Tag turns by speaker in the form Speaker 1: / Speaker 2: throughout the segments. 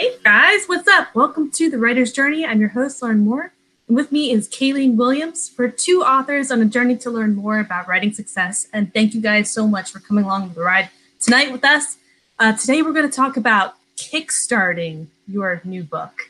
Speaker 1: Hey guys, what's up? Welcome to The Writer's Journey. I'm your host, Lauren Moore. And with me is Kayleen Williams. We're two authors on a journey to learn more about writing success. And thank you guys so much for coming along the ride tonight with us. Today we're going to talk about kickstarting your new book.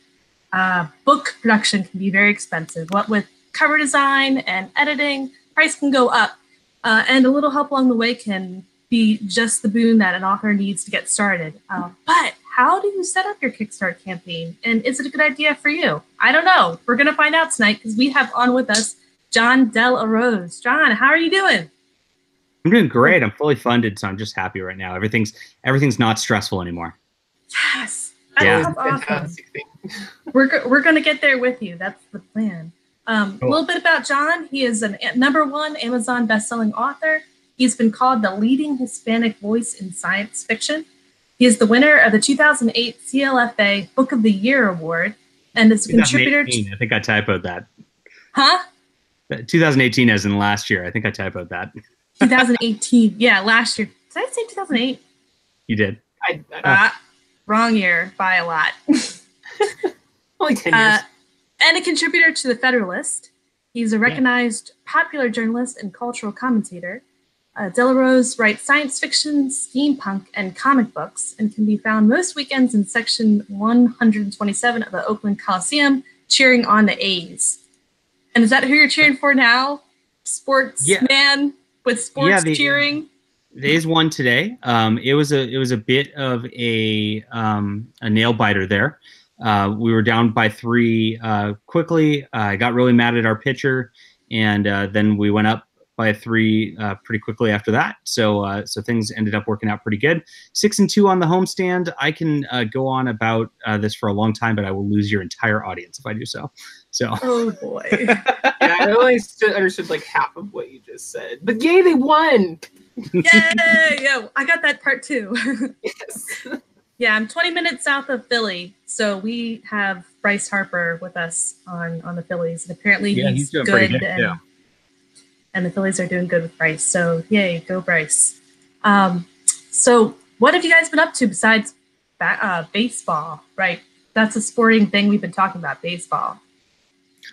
Speaker 1: Book production can be very expensive. What with cover design and editing, price can go up. And a little help along the way can be just the boon that an author needs to get started. But how do you set up your Kickstarter campaign? And is it a good idea for you? I don't know. We're going to find out tonight because we have on with us Jon Del Arroz. Jon, how are you doing?
Speaker 2: I'm doing great. I'm fully funded, so I'm just happy right now. Everything's not stressful anymore.
Speaker 1: Yes. That's awesome. We're going to get there with you. That's the plan. Cool. A little bit about Jon. He is a #1 Amazon bestselling author. He's been called the leading Hispanic voice in science fiction. He is the winner of the 2008 CLFA Book of the Year Award and is a contributor to...
Speaker 2: I think I typoed that.
Speaker 1: Huh?
Speaker 2: 2018 as in last year. I think I typoed that.
Speaker 1: 2018. Yeah, last year. Did I say 2008?
Speaker 2: You did.
Speaker 1: Wrong year by a lot.
Speaker 3: Only 10 years.
Speaker 1: And a contributor to The Federalist. He's a recognized popular journalist and cultural commentator. Del Arroz writes science fiction, steampunk, and comic books, and can be found most weekends in section 127 of the Oakland Coliseum, cheering on the A's. And is that who you're cheering for now? Sportsman with sports cheering?
Speaker 2: The A's won today. It was a bit of a nail biter there. We were down by 3 quickly. I got really mad at our pitcher, and then we went up by 3 pretty quickly after that. So things ended up working out pretty good. 6-2 on the homestand. I can go on about this for a long time, but I will lose your entire audience if I do so.
Speaker 1: Oh boy.
Speaker 3: Yeah, I only understood like half of what you just said. But yay, they won!
Speaker 1: Yay! Yeah, I got that part too.
Speaker 3: Yes.
Speaker 1: Yeah, I'm 20 minutes south of Philly, so we have Bryce Harper with us on the Phillies, and apparently he's doing good. And the Phillies are doing good with Bryce, so yay, go Bryce. So what have you guys been up to besides baseball, right? That's a sporting thing we've been talking about, baseball.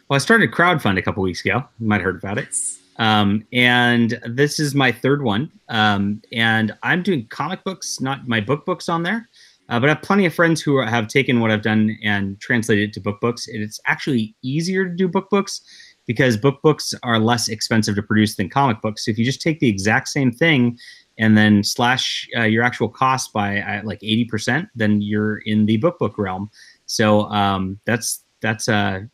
Speaker 2: Well, I started Crowdfund a couple weeks ago. You might have heard about it. And this is my 3rd one. And I'm doing comic books, not my book books on there. But I have plenty of friends who have taken what I've done and translated it to book books. And it's actually easier to do book books because book books are less expensive to produce than comic books. So if you just take the exact same thing and then slash your actual cost by like 80%, then you're in the book realm. So that's I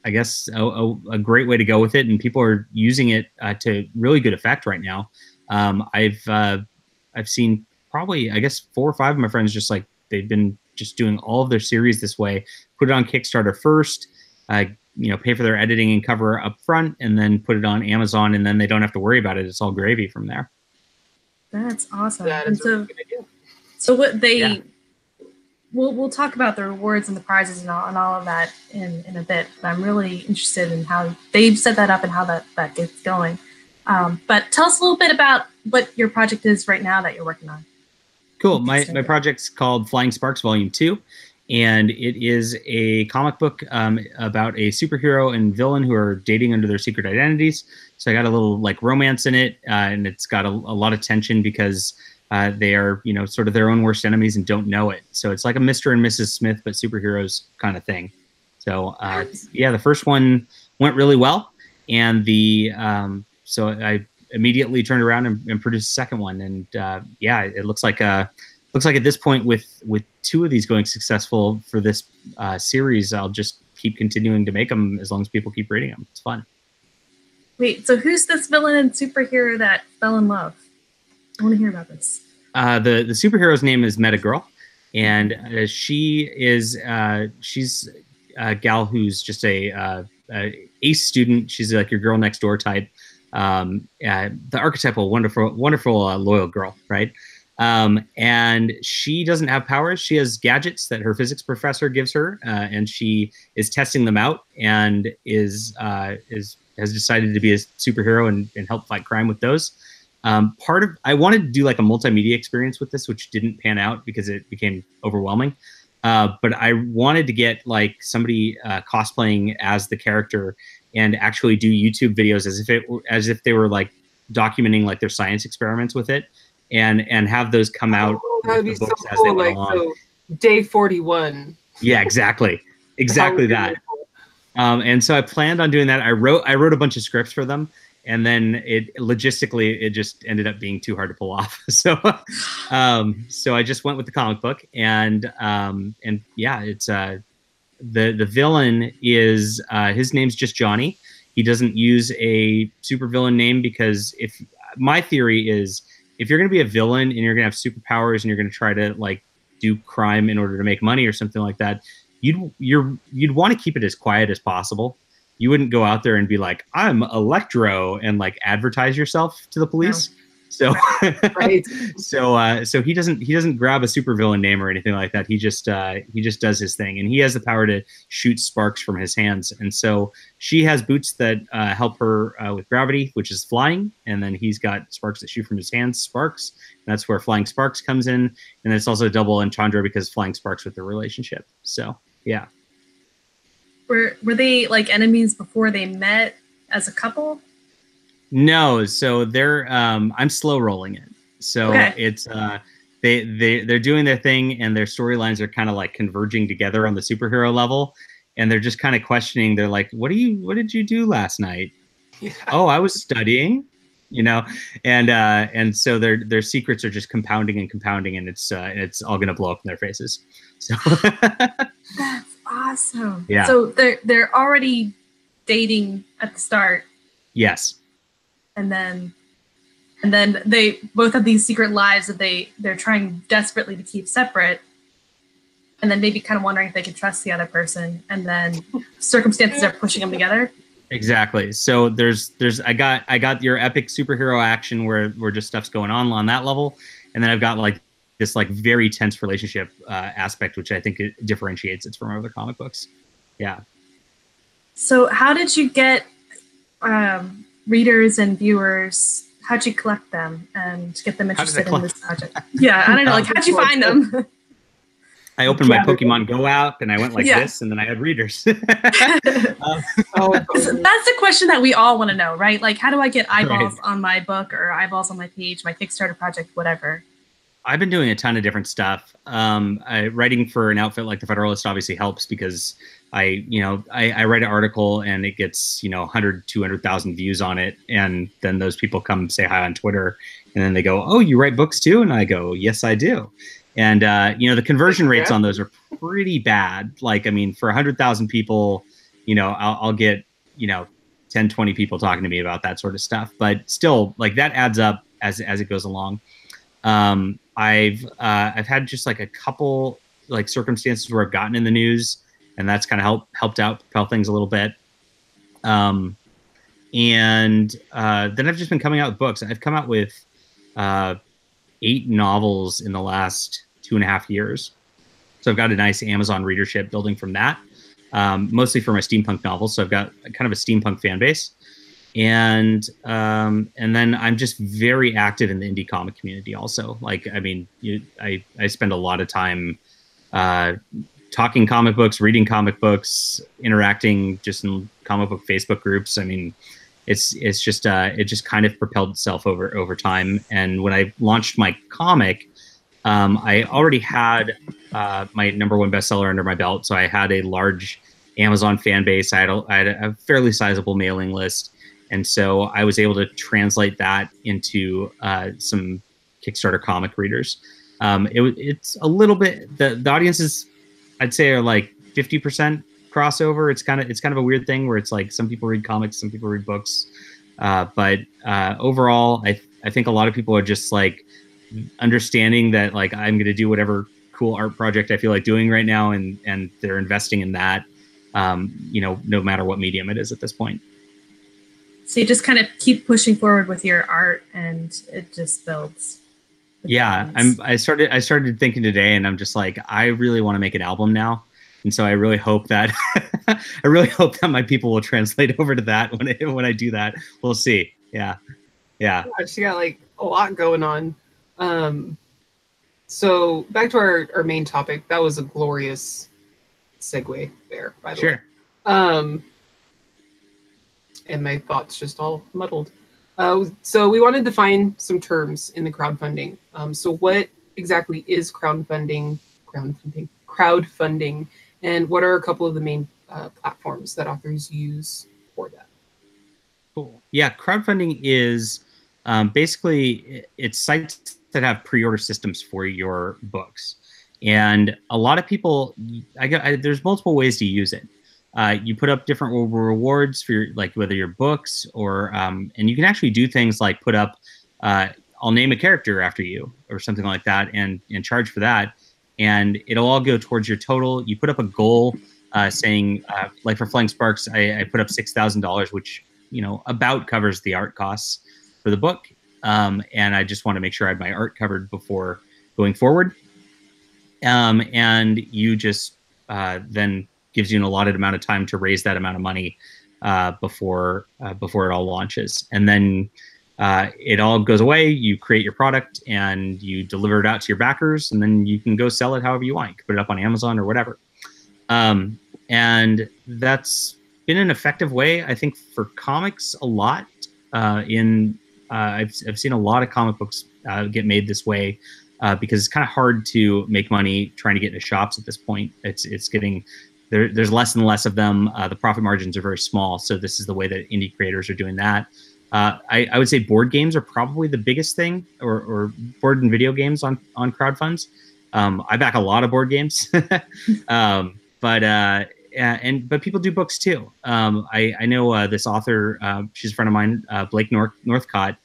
Speaker 2: guess a great way to go with it, and people are using it to really good effect right now. I've seen probably, I guess, 4 or 5 of my friends just like they've been just doing all of their series this way. Put it on Kickstarter first, pay for their editing and cover up front, and then put it on Amazon, and then they don't have to worry about it. It's all gravy from there.
Speaker 1: That's awesome.
Speaker 3: That is a really good idea.
Speaker 1: So what they, we'll talk about the rewards and the prizes and all of that in a bit. But I'm really interested in how they've set that up and how that gets going. But tell us a little bit about what your project is right now that you're working on.
Speaker 2: Cool. My project's called Flying Sparks Volume 2. And it is a comic book about a superhero and villain who are dating under their secret identities. So I got a little like romance in it, and it's got a lot of tension because they are, sort of their own worst enemies and don't know it. So it's like a Mr. and Mrs. Smith, but superheroes kind of thing. So the first one went really well, and so I immediately turned around and produced a second one, and it looks like at this point with 2 of these going successful for this series, I'll just keep continuing to make them as long as people keep reading them. It's fun.
Speaker 1: Wait, so who's this villain and superhero that fell in love? I want to hear about this.
Speaker 2: The superhero's name is Meta Girl, and she's a gal who's just a ace student. She's like your girl next door type. The archetypal wonderful loyal girl, right? And she doesn't have powers. She has gadgets that her physics professor gives her, and she is testing them out and has decided to be a superhero and help fight crime with those. I wanted to do like a multimedia experience with this, which didn't pan out because it became overwhelming. but I wanted to get like somebody cosplaying as the character and actually do YouTube videos as if they were like documenting like their science experiments with it, and have those come out
Speaker 3: That would be
Speaker 2: the books
Speaker 3: so
Speaker 2: as they
Speaker 3: cool.
Speaker 2: went
Speaker 3: Like,
Speaker 2: along.
Speaker 3: so day 41.
Speaker 2: Yeah, exactly that. And so I planned on doing that. I wrote a bunch of scripts for them, and then it logistically just ended up being too hard to pull off. So so I just went with the comic book, and yeah, it's the villain is his name's just Johnny. He doesn't use a supervillain name because my theory is if you're going to be a villain and you're going to have superpowers and you're going to try to like do crime in order to make money or something like that, you'd want to keep it as quiet as possible. You wouldn't go out there and be like, I'm Electro, and like advertise yourself to the police. No. So
Speaker 3: right.
Speaker 2: so he doesn't grab a supervillain name or anything like that. He just does his thing, and he has the power to shoot sparks from his hands. And so she has boots that help her with gravity, which is flying, and then he's got sparks that shoot from his hands, sparks. And that's where flying sparks comes in, and it's also a double entendre because flying sparks with their relationship. So yeah.
Speaker 1: Were they like enemies before they met as a couple?
Speaker 2: No, so they're I'm slow rolling it. So okay. It's they're doing their thing, and their storylines are kind of like converging together on the superhero level, and they're just kind of questioning. They're like, what did you do last night? Yeah. Oh, I was studying, you know, and so their secrets are just compounding, and it's all gonna blow up in their faces. So
Speaker 1: that's awesome.
Speaker 2: Yeah.
Speaker 1: So they're already dating at the start.
Speaker 2: Yes.
Speaker 1: And then they both have these secret lives that they're trying desperately to keep separate. And then maybe kind of wondering if they could trust the other person. And then circumstances are pushing them together.
Speaker 2: Exactly. So I got your epic superhero action where just stuff's going on that level. And then I've got like this like very tense relationship aspect, which I think it differentiates it from other comic books. Yeah.
Speaker 1: So how did you get readers and viewers? How'd you collect them and get them interested in this project? Yeah, I don't know. Like, how'd you find them?
Speaker 2: I opened my Pokemon Go app and I went like this, and then I had readers.
Speaker 1: That's the question that we all want to know, right? Like, how do I get eyeballs on my book or eyeballs on my page, my Kickstarter project, whatever?
Speaker 2: I've been doing a ton of different stuff. Writing for an outfit like the Federalist obviously helps because I write an article and it gets 100, 200,000 views on it, and then those people come say hi on Twitter, and then they go, "Oh, you write books too?" And I go, "Yes, I do." And the conversion rates on those are pretty bad. Like, I mean, for 100,000 people, I'll get 10, 20 people talking to me about that sort of stuff, but still, like, that adds up as it goes along. I've had just like a couple like circumstances where I've gotten in the news, and that's kind of helped out propel things a little bit. And then I've just been coming out with books. I've come out with 8 novels in the last 2.5 years. So I've got a nice Amazon readership building from that, mostly for my steampunk novels. So I've got kind of a steampunk fan base. And then I'm just very active in the indie comic community also. Like, I mean, I spend a lot of time talking comic books, reading comic books, interacting just in comic book Facebook groups. I mean, it's just it just kind of propelled itself over time. And when I launched my comic, I already had my #1 bestseller under my belt. So I had a large Amazon fan base. I had a fairly sizable mailing list. And so I was able to translate that into some Kickstarter comic readers. It's a little bit, the audiences, I'd say, are like 50% crossover. It's kind of a weird thing where it's like some people read comics, some people read books. But overall, I think a lot of people are just like understanding that like I'm going to do whatever cool art project I feel like doing right now, and they're investing in that, no matter what medium it is at this point.
Speaker 1: So you just kind of keep pushing forward with your art, and it just builds.
Speaker 2: Yeah, I started thinking today, and I'm just like, I really want to make an album now, and so I really hope that my people will translate over to that when I do that. We'll see. Yeah.
Speaker 3: She got like a lot going on. So back to our main topic. That was a glorious segue there, by the way. And my thoughts just all muddled. So we wanted to find some terms in the crowdfunding. So what exactly is crowdfunding, and what are a couple of the main platforms that authors use for that?
Speaker 2: Cool. Yeah, crowdfunding is basically it's sites that have pre-order systems for your books, and a lot of people. There's multiple ways to use it. You put up different rewards for your, like whether your books or and you can actually do things like put up I'll name a character after you or something like that and charge for that, and it'll all go towards your total. You put up a goal saying like for Flying Sparks, I put up $6,000, which about covers the art costs for the book, and I just want to make sure I had my art covered before going forward, and you just then gives you an allotted amount of time to raise that amount of money before it all launches. And then it all goes away. You create your product and you deliver it out to your backers, and then you can go sell it however you want. You can put it up on Amazon or whatever. And that's been an effective way, I think, for comics a lot. I've seen a lot of comic books get made this way because it's kind of hard to make money trying to get into shops at this point. It's getting there's less and less of them. The profit margins are very small. So this is the way that indie creators are doing that. I would say board games are probably the biggest thing, or board and video games on crowdfunds. I back a lot of board games, but people do books too. I know this author, she's a friend of mine, Blake Northcott,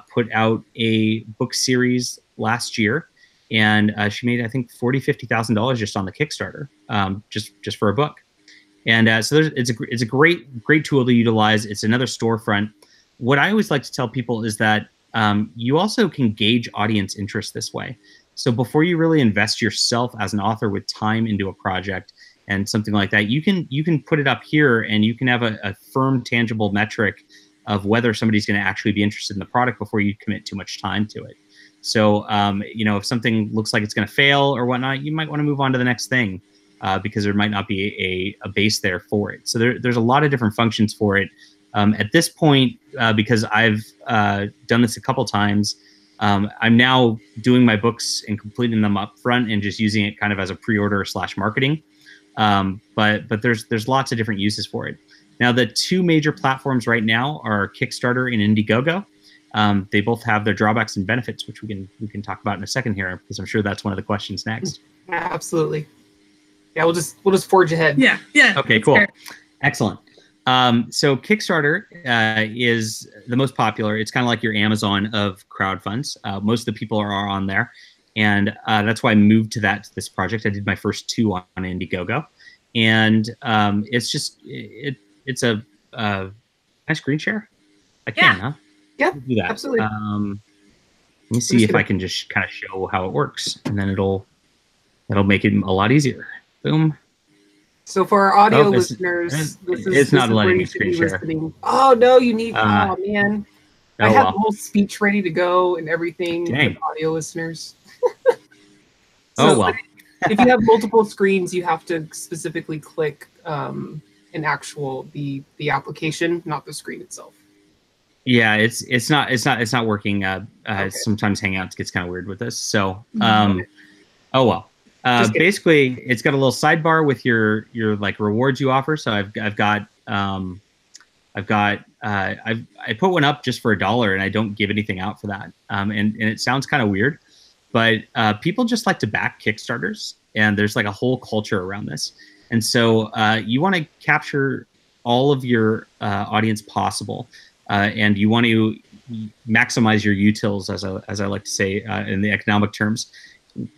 Speaker 2: put out a book series last year. And she made, I think, $40,000-$50,000 just on the Kickstarter, just for a book. And so it's a great tool to utilize. It's another storefront. What I always like to tell people is that you also can gauge audience interest this way. So before you really invest yourself as an author with time into a project and something like that, you can put it up here and you can have a firm, tangible metric of whether somebody's going to actually be interested in the product before you commit too much time to it. So, if something looks like it's going to fail or whatnot, you might want to move on to the next thing because there might not be a base there for it. So there's a lot of different functions for it. At this point, because I've done this a couple times, I'm now doing my books and completing them up front and just using it kind of as a pre-order / marketing. But there's lots of different uses for it. Now, the two major platforms right now are Kickstarter and Indiegogo. They both have their drawbacks and benefits, which we can talk about in a second here, because I'm sure that's one of the questions next.
Speaker 3: Absolutely. Yeah, we'll just forge ahead.
Speaker 1: Yeah.
Speaker 2: Okay, cool. Fair. Excellent. So Kickstarter is the most popular. It's kind of like your Amazon of crowdfunds. Most of the people are on there, and that's why I moved to this project. I did my first two on Indiegogo, and it's a can I screen share? I can, huh?
Speaker 3: Yeah,
Speaker 2: do that.
Speaker 3: Absolutely.
Speaker 2: Let me see if I can just kind of show how it works, and then it'll make it a lot man. Boom.
Speaker 3: So for our audio listeners,
Speaker 2: it's not letting me screen share.
Speaker 3: Oh no, you need. Oh man, I have the whole speech ready to go and everything.
Speaker 2: Dang.
Speaker 3: For audio listeners.
Speaker 2: If
Speaker 3: you have multiple screens, you have to specifically click an actual the application, not the screen itself.
Speaker 2: Yeah, it's not working. Okay. Sometimes Hangouts gets kind of weird with this. So, basically, it's got a little sidebar with your like rewards you offer. So I put one up just for $1, and I don't give anything out for that. And it sounds kind of weird, but people just like to back Kickstarters, and there's like a whole culture around this. And so you want to capture all of your audience possible. And you want to maximize your utils, as I like to say in the economic terms.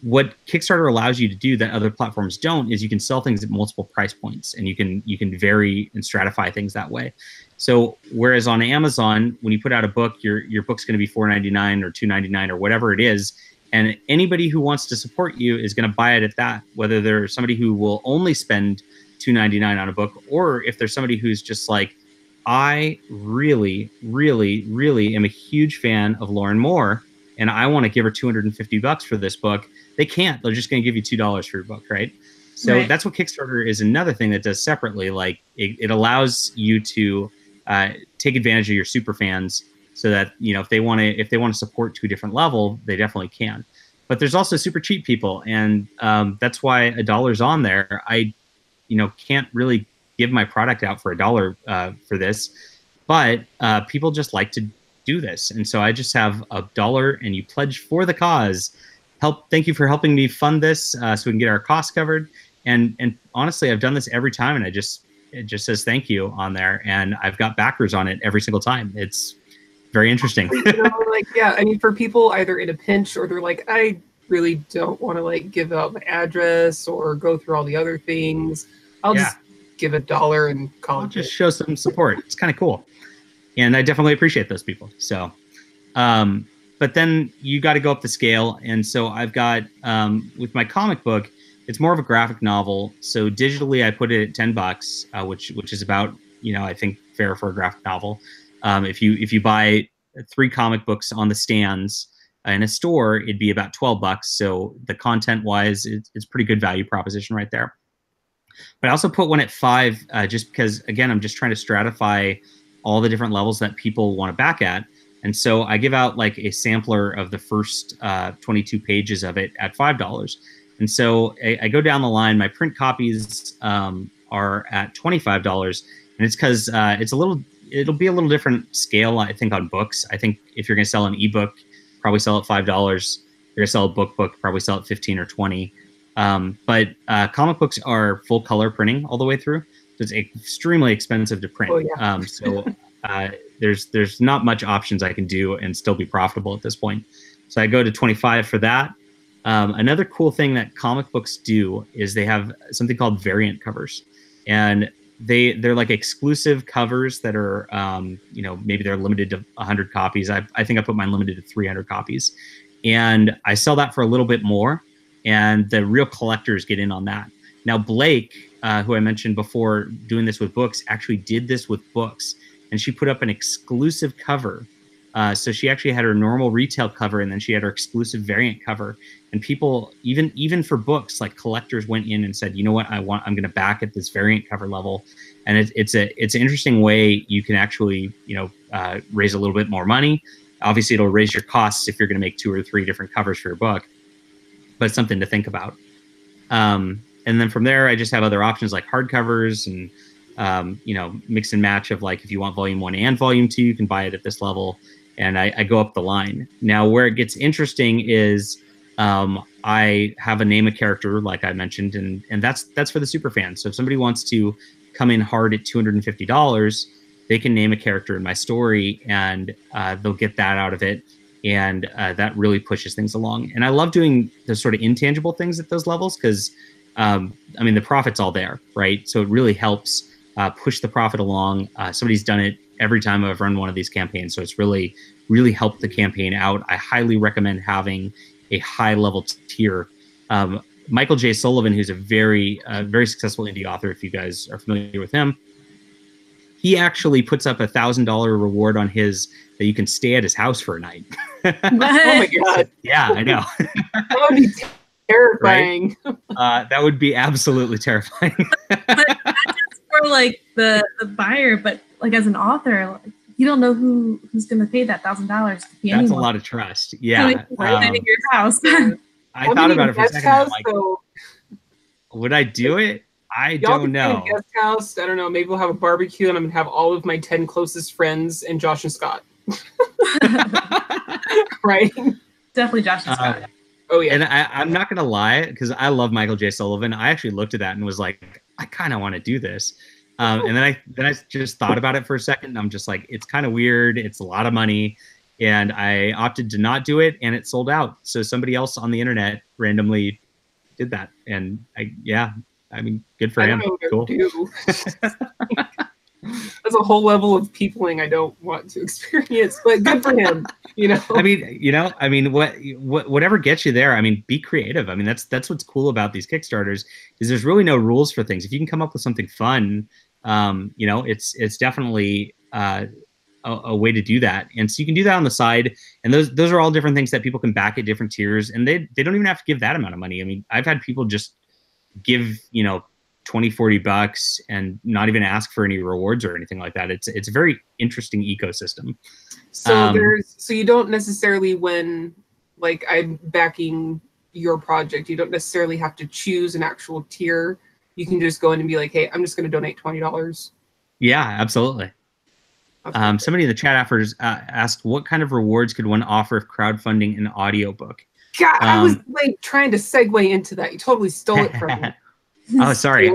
Speaker 2: What Kickstarter allows you to do that other platforms don't is you can sell things at multiple price points, and you can vary and stratify things that way. So whereas on Amazon, when you put out a book, your book's going to be $4.99 or $2.99 or whatever it is, and anybody who wants to support you is going to buy it at that. Whether there's somebody who will only spend $2.99 on a book, or if there's somebody who's just like, I really, really, really am a huge fan of Lauren Moore, and I want to give her $250 for this book, they can't. They're just going to give you $2 for your book, right? So that's what Kickstarter is. Another thing that does separately, like it allows you to take advantage of your super fans, so that if they want to support to a different level, they definitely can. But there's also super cheap people, and that's why $1's on there. I can't really give my product out for $1 for this, but people just like to do this, and so I just have $1, and you pledge for the cause. Thank you for helping me fund this, so we can get our costs covered. And honestly, I've done this every time, and it just says thank you on there, and I've got backers on it every single time. It's very interesting.
Speaker 3: I mean, for people either in a pinch or they're like, I really don't want to like give out my address or go through all the other things. I'll just give $1 and call it.
Speaker 2: Just show some support. It's kind of cool, and I definitely appreciate those people. So, but then you got to go up the scale, and so I've got with my comic book, it's more of a graphic novel. So digitally, I put it at $10, which is about I think fair for a graphic novel. If you buy 3 comic books on the stands in a store, it'd be about $12. So the content wise, it's pretty good value proposition right there. But I also put one at $5 just because, again, I'm just trying to stratify all the different levels that people want to back at. And so I give out like a sampler of the first 22 pages of it at $5. And so I go down the line. My print copies are at $25, and it's because it'll be a little different scale, I think, on books. I think if you're going to sell an ebook, probably sell it $5. If you're going to sell a book, probably sell it $15 or $20. But comic books are full color printing all the way through. So it's extremely expensive to print.
Speaker 3: Oh, yeah.
Speaker 2: There's not much options I can do and still be profitable at this point. So I go to $25 for that. Another cool thing that comic books do is they have something called variant covers, and they're like exclusive covers that are maybe they're limited to 100 copies. I think I put mine limited to 300 copies, and I sell that for a little bit more, and the real collectors get in on that. Now Blake, who I mentioned before, doing this with books, actually did this with books, and she put up an exclusive cover. So she actually had her normal retail cover, and then she had her exclusive variant cover. And people, even for books, like collectors went in and said, you know what, I'm going to back at this variant cover level. And it's an interesting way you can actually, raise a little bit more money. Obviously, it'll raise your costs if you're going to make 2 or 3 different covers for your book, but it's something to think about. And then from there, I just have other options like hardcovers and, mix and match of like, if you want volume 1 and volume 2, you can buy it at this level. And I go up the line. Now, where it gets interesting is I have a name a character, like I mentioned, and that's for the super fans. So if somebody wants to come in hard at $250, they can name a character in my story, and they'll get that out of it. And that really pushes things along. And I love doing the sort of intangible things at those levels because, the profit's all there, right? So it really helps push the profit along. Somebody's done it every time I've run one of these campaigns. So it's really, really helped the campaign out. I highly recommend having a high level tier. Michael J. Sullivan, who's a very successful indie author, if you guys are familiar with him, he actually puts up $1,000 reward on his that you can stay at his house for a night.
Speaker 3: Oh my God.
Speaker 2: Yeah, I know.
Speaker 3: That would be terrifying.
Speaker 2: Right? That would be absolutely terrifying.
Speaker 1: But not just for like the buyer, but like as an author, like, you don't know who's going to pay that $1,000 to be anyone.
Speaker 2: That's a lot of trust. Yeah.
Speaker 1: At your house.
Speaker 2: I thought about it for a second.
Speaker 3: House,
Speaker 2: like,
Speaker 3: so
Speaker 2: would I do it? I don't know.
Speaker 3: Guest house. I don't know. Maybe we'll have a barbecue, and I'm gonna have all of my 10 closest friends and Josh and Scott. Right?
Speaker 1: Definitely Josh and Scott.
Speaker 3: Oh yeah.
Speaker 2: And I'm not gonna lie, because I love Michael J. Sullivan. I actually looked at that and was like, I kind of want to do this. And then I just thought about it for a second. And I'm just like, it's kind of weird. It's a lot of money. And I opted to not do it, and it sold out. So somebody else on the internet randomly did that. And good for him. Cool.
Speaker 3: That's a whole level of peopling I don't want to experience, but good for him.
Speaker 2: Whatever gets you there. Be creative. That's what's cool about these Kickstarters is there's really no rules for things. If you can come up with something fun, it's definitely a a way to do that. And so you can do that on the side. And those are all different things that people can back at different tiers. And they don't even have to give that amount of money. I mean, I've had people just give, you know, 20, 40 bucks and not even ask for any rewards or anything like that. It's a very interesting ecosystem.
Speaker 3: So so you don't necessarily, when like I'm backing your project, you don't necessarily have to choose an actual tier. You can just go in and be like, hey, I'm just going to donate $20.
Speaker 2: Yeah, absolutely. Somebody in the chat after asked, what kind of rewards could one offer if crowdfunding an audiobook?
Speaker 3: God, I was like trying to segue into that. You totally stole it from me.
Speaker 2: Oh, sorry.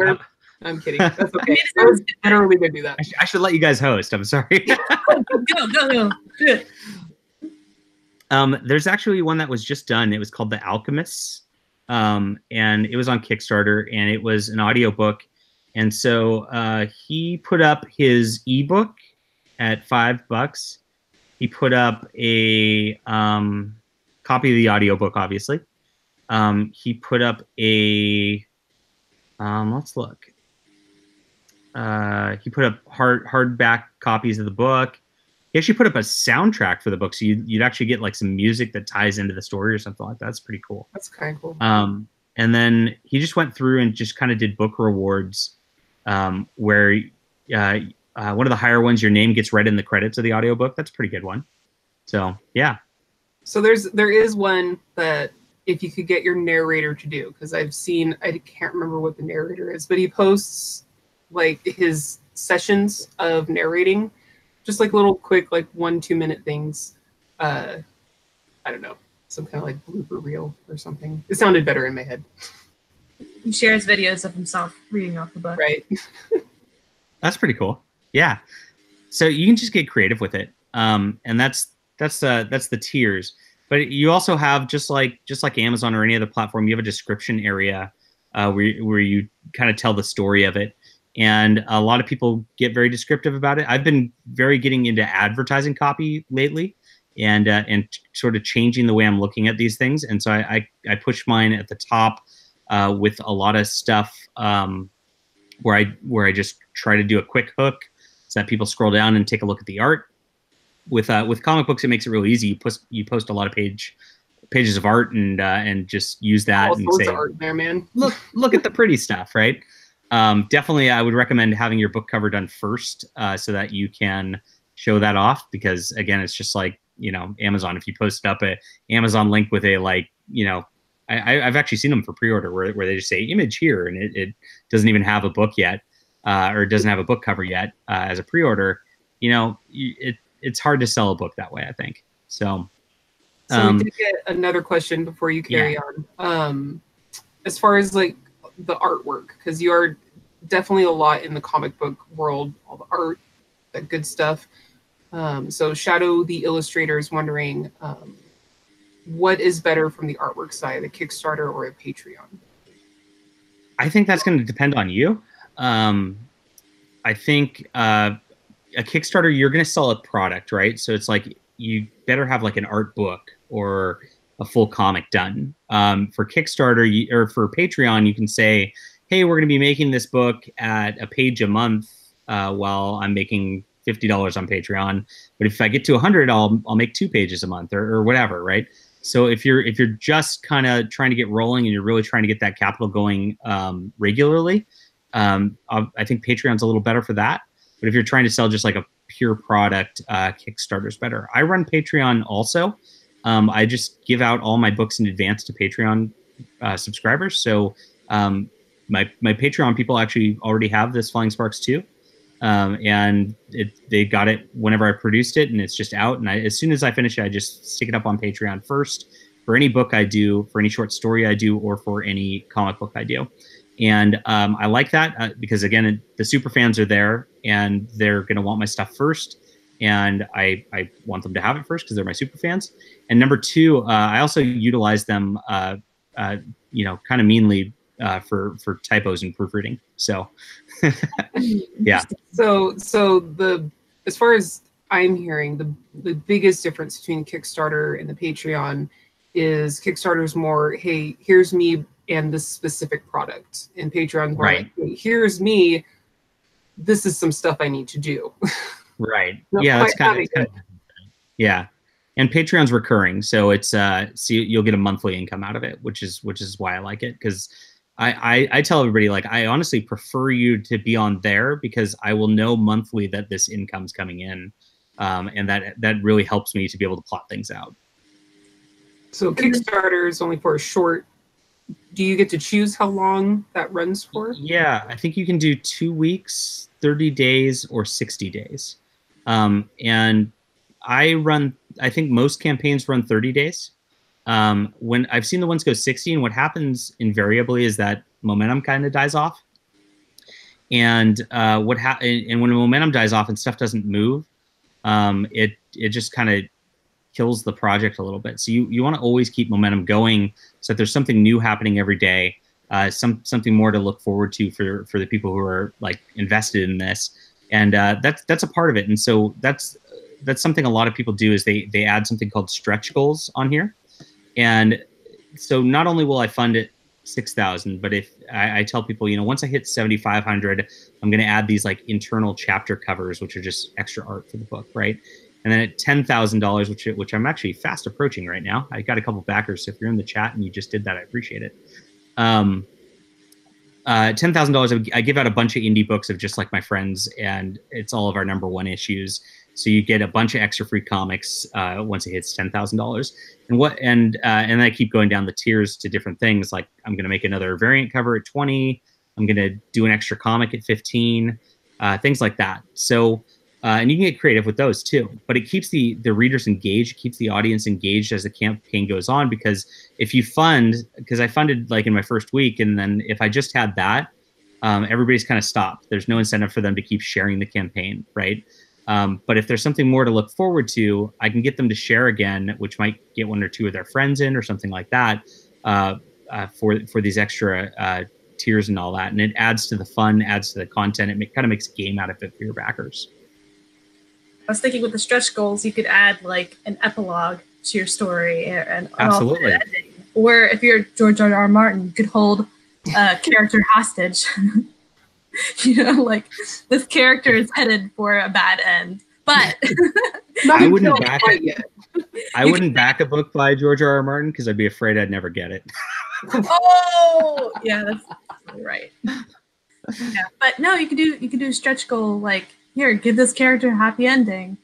Speaker 3: I'm kidding. That's okay. I was literally going to do that.
Speaker 2: I should let you guys host. I'm sorry.
Speaker 1: Go. Good.
Speaker 2: There's actually one that was just done. It was called The Alchemists. And it was on Kickstarter, and it was an audiobook. And so he put up his ebook at $5. He put up a copy of the audiobook, obviously. He put up a let's look. He put up hardback copies of the book. He actually put up a soundtrack for the book, so you'd actually get like some music that ties into the story or something like that. That's pretty cool.
Speaker 3: That's kind of cool.
Speaker 2: And then he just went through and just kind of did book rewards, where one of the higher ones, your name gets read in the credits of the audiobook. That's a pretty good one. So yeah.
Speaker 3: So there is one that if you could get your narrator to do, because I've seen, I can't remember what the narrator is, but he posts like his sessions of narrating, just like little quick, like 1-2 minute things. I don't know, some kind of like blooper reel or something. It sounded better in my head.
Speaker 1: He shares videos of himself reading off the book.
Speaker 3: Right.
Speaker 2: That's pretty cool. Yeah. So you can just get creative with it. And that's the tiers. But you also have, just like Amazon or any other platform, you have a description area where you kind of tell the story of it. And a lot of people get very descriptive about it. I've been getting into advertising copy lately, and sort of changing the way I'm looking at these things. And so I push mine at the top with a lot of stuff where I just try to do a quick hook so that people scroll down and take a look at the art. With comic books, it makes it really easy. You post a lot of pages of art and just use that
Speaker 3: all
Speaker 2: and
Speaker 3: sorts
Speaker 2: say,
Speaker 3: of art there, man.
Speaker 2: look at the pretty stuff, right? Definitely, I would recommend having your book cover done first, so that you can show that off. Because again, it's just like, you know, Amazon. If you post up a Amazon link with a, like, you know, I've actually seen them for pre-order where they just say image here, and it doesn't even have a book yet, or it doesn't have a book cover yet as a pre-order. You know, it's hard to sell a book that way, I think. So
Speaker 3: we did get another question before you carry on. As far as like the artwork, because you are definitely a lot in the comic book world, all the art, that good stuff. So Shadow the Illustrator is wondering, what is better from the artwork side, a Kickstarter or a Patreon?
Speaker 2: I think that's going to depend on you. I think a Kickstarter, you're going to sell a product, right? So it's like, you better have like an art book or a full comic done. For Kickstarter or for Patreon, you can say, hey, we're going to be making this book at a page a month while I'm making $50 on Patreon. But if I get to 100, I'll make 2 pages a month or whatever, right? So if you're just kind of trying to get rolling and you're really trying to get that capital going regularly, I think Patreon's a little better for that. But if you're trying to sell just like a pure product, Kickstarter's better. I run Patreon also. I just give out all my books in advance to Patreon subscribers. So my Patreon people actually already have this Flying Sparks 2. And they got it whenever I produced it, and it's just out. And as soon as I finish it, I just stick it up on Patreon first for any book I do, for any short story I do, or for any comic book I do. And I like that because, again, the super fans are there, and they're going to want my stuff first. And I want them to have it first because they're my super fans. And number two, I also utilize them, kind of meanly for typos and proofreading. So, yeah.
Speaker 3: So as far as I'm hearing, the biggest difference between Kickstarter and the Patreon is Kickstarter's more, hey, here's me and this specific product, and Patreon's more
Speaker 2: right.
Speaker 3: Like, hey, here's me, this is some stuff I need to do.
Speaker 2: Right.
Speaker 3: Not
Speaker 2: Yeah, that's
Speaker 3: quite having
Speaker 2: kind of yeah. And Patreon's recurring, so it's so you'll get a monthly income out of it, which is why I like it, because I tell everybody, like, I honestly prefer you to be on there because I will know monthly that this income's coming in, and that really helps me to be able to plot things out.
Speaker 3: So Kickstarter is only for a short. Do you get to choose how long that runs for?
Speaker 2: Yeah, I think you can do 2 weeks, 30 days, or 60 days. And I think most campaigns run 30 days. When I've seen the ones go 60, and what happens invariably is that momentum kind of dies off. And and when the momentum dies off and stuff doesn't move, it just kind of kills the project a little bit. So you want to always keep momentum going, so that there's something new happening every day, something more to look forward to for the people who are like invested in this. And that's a part of it. And so that's something a lot of people do, is they add something called stretch goals on here. And so not only will I fund it 6,000, but if I tell people, once I hit 7,500, I'm going to add these like internal chapter covers, which are just extra art for the book, right? And then at $10,000, which I'm actually fast approaching right now. I got a couple backers, so if you're in the chat and you just did that, I appreciate it. $10,000, I give out a bunch of indie books of just like my friends, and it's all of our #1 issues. So you get a bunch of extra free comics once it hits $10,000. And I keep going down the tiers to different things. Like, I'm going to make another variant cover at 20. I'm going to do an extra comic at 15. Things like that. So. And you can get creative with those too, but it keeps the readers engaged, it keeps the audience engaged as the campaign goes on. Because if you because I funded like in my first week, and then if I just had that, everybody's kind of stopped. There's no incentive for them to keep sharing the campaign, right? But if there's something more to look forward to, I can get them to share again, which might get 1 or 2 of their friends in or something like that, for these extra tiers and all that. And it adds to the fun, adds to the content. It kind of makes a game out of it for your backers.
Speaker 1: I was thinking with the stretch goals, you could add like an epilogue to your story, and
Speaker 2: absolutely.
Speaker 1: Or if you're George R. R. Martin, you could hold a character hostage. Like, this character is headed for a bad end, but
Speaker 2: I wouldn't back a book by George R. R. Martin because I'd be afraid I'd never get it.
Speaker 1: Oh, yeah, that's absolutely right. Yeah, but no, you could do a stretch goal like, here, give this character a happy ending.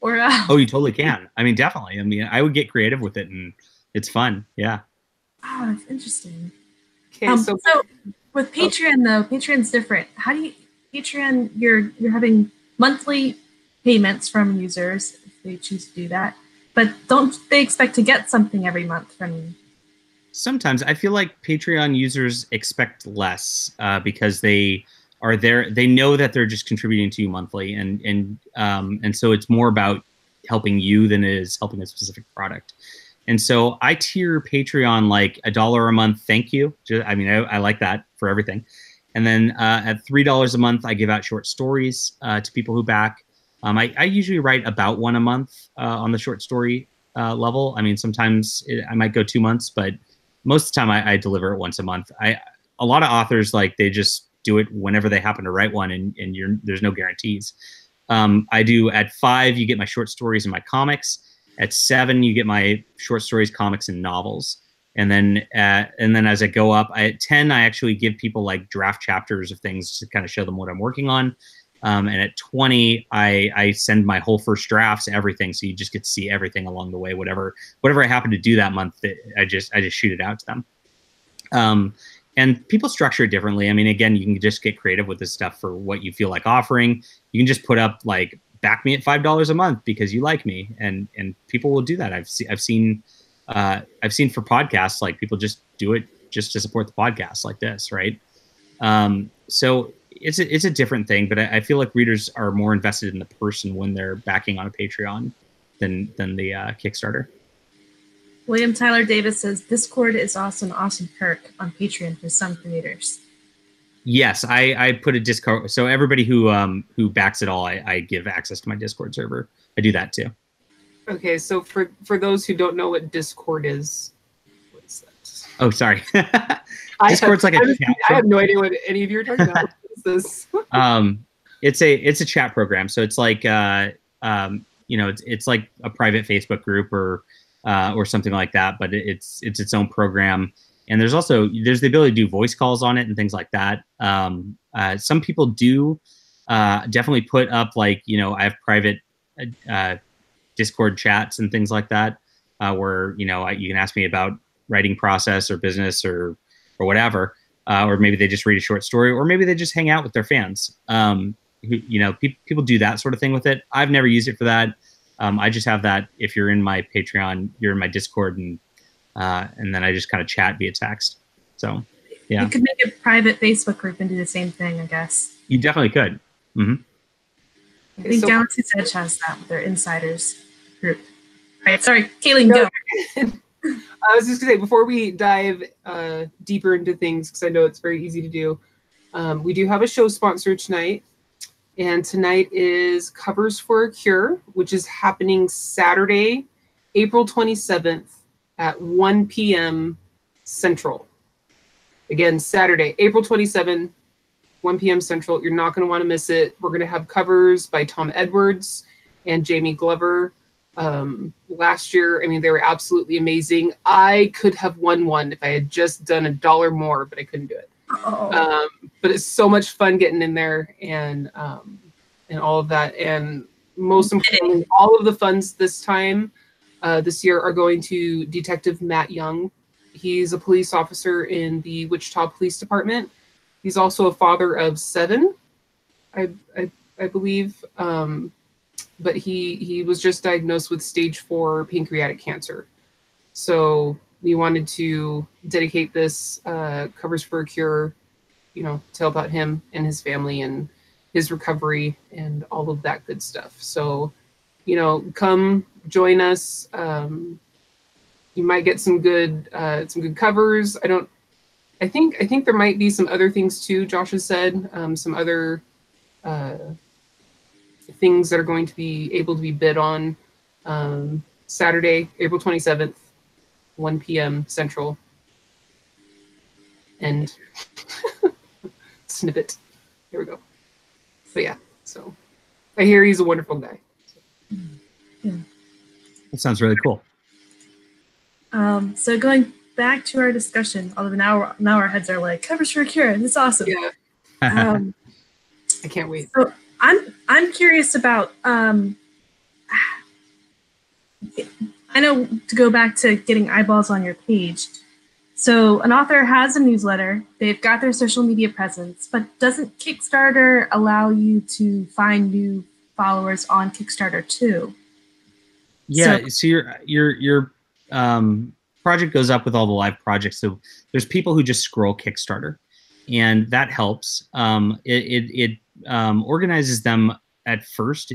Speaker 1: Or
Speaker 2: oh, you totally can. I mean, definitely. I mean, I would get creative with it, and it's fun. Yeah.
Speaker 1: Oh, that's interesting.
Speaker 3: Okay,
Speaker 1: so with Patreon though, Patreon's different. How do you Patreon? You're having monthly payments from users if they choose to do that, but don't they expect to get something every month from you?
Speaker 2: Sometimes I feel like Patreon users expect less because they are there. They know that they're just contributing to you monthly, and so it's more about helping you than it is helping a specific product. And so I tier Patreon like $1 a month. Thank you. I mean, I like that for everything. And then at $3 a month, I give out short stories to people who back. I usually write about 1 a month on the short story level. I mean, sometimes I might go 2 months, but most of the time I deliver it once a month. A lot of authors, like, they just do it whenever they happen to write one, and there's no guarantees. I do at 5, you get my short stories and my comics. At 7, you get my short stories, comics, and novels. And then as I go up, at 10, I actually give people like draft chapters of things to kind of show them what I'm working on. And at 20, I send my whole first drafts, everything. So you just get to see everything along the way, whatever I happen to do that month, I just shoot it out to them. And people structure it differently. I mean, again, you can just get creative with this stuff for what you feel like offering. You can just put up like, back me at $5 a month because you like me, and people will do that. I've seen for podcasts, like, people just do it just to support the podcast like this, right? So it's a different thing, but I feel like readers are more invested in the person when they're backing on a Patreon than the Kickstarter.
Speaker 1: William Tyler Davis says Discord is also an awesome perk on Patreon for some creators.
Speaker 2: Yes, I put a Discord, so everybody who backs it all, I give access to my Discord server. I do that too. Okay,
Speaker 3: so for those who don't know what Discord is, what is that?
Speaker 2: Oh, sorry. Discord's like a chat.
Speaker 3: I have no idea what any of you are talking about. What is this?
Speaker 2: It's a chat program. So it's like it's like a private Facebook group or something like that, but it's its own program. And there's the ability to do voice calls on it and things like that. Some people do definitely put up I have private Discord chats and things like that where you can ask me about writing process or business or whatever, or maybe they just read a short story, or maybe they just hang out with their fans. People do that sort of thing with it. I've never used it for that. I just have that. If you're in my Patreon, you're in my Discord, and then I just kind of chat via text. So, yeah.
Speaker 1: You could make a private Facebook group and do the same thing, I guess.
Speaker 2: You definitely could. Mm-hmm.
Speaker 1: I think Galaxy's Edge has that with their insiders group. All right, sorry, Kayleen, go.
Speaker 3: I was just going to say, before we dive deeper into things, because I know it's very easy to do, we do have a show sponsor tonight. And tonight is Covers for a Cure, which is happening Saturday, April 27th at 1 p.m. Central. Again, Saturday, April 27th, 1 p.m. Central. You're not going to want to miss it. We're going to have covers by Tom Edwards and Jamie Glover. Last year, they were absolutely amazing. I could have won one if I had just done $1 more, but I couldn't do it.
Speaker 1: Oh.
Speaker 3: But it's so much fun getting in there and all of that. And most importantly, all of the funds this year are going to Detective Matt Young. He's a police officer in the Wichita Police Department. He's also a father of 7, I believe. But he was just diagnosed with stage 4 pancreatic cancer. So we wanted to dedicate this Covers for a Cure, to help out him and his family and his recovery and all of that good stuff. So, come join us. You might get some good covers. I think there might be some other things too. Josh has said some other things that are going to be able to be bid on Saturday, April 27th. 1 p.m. Central. And snippet. Here we go. But yeah, so I hear he's a wonderful guy.
Speaker 1: Yeah.
Speaker 2: That sounds really cool.
Speaker 1: So going back to our discussion, although now our heads are like, Covers for a Cure, this is awesome.
Speaker 3: Yeah. I can't wait.
Speaker 1: So I'm curious about I know, to go back to getting eyeballs on your page. So an author has a newsletter, they've got their social media presence, but doesn't Kickstarter allow you to find new followers on Kickstarter too?
Speaker 2: Yeah, so your project goes up with all the live projects. So there's people who just scroll Kickstarter, and that helps. It organizes them at first.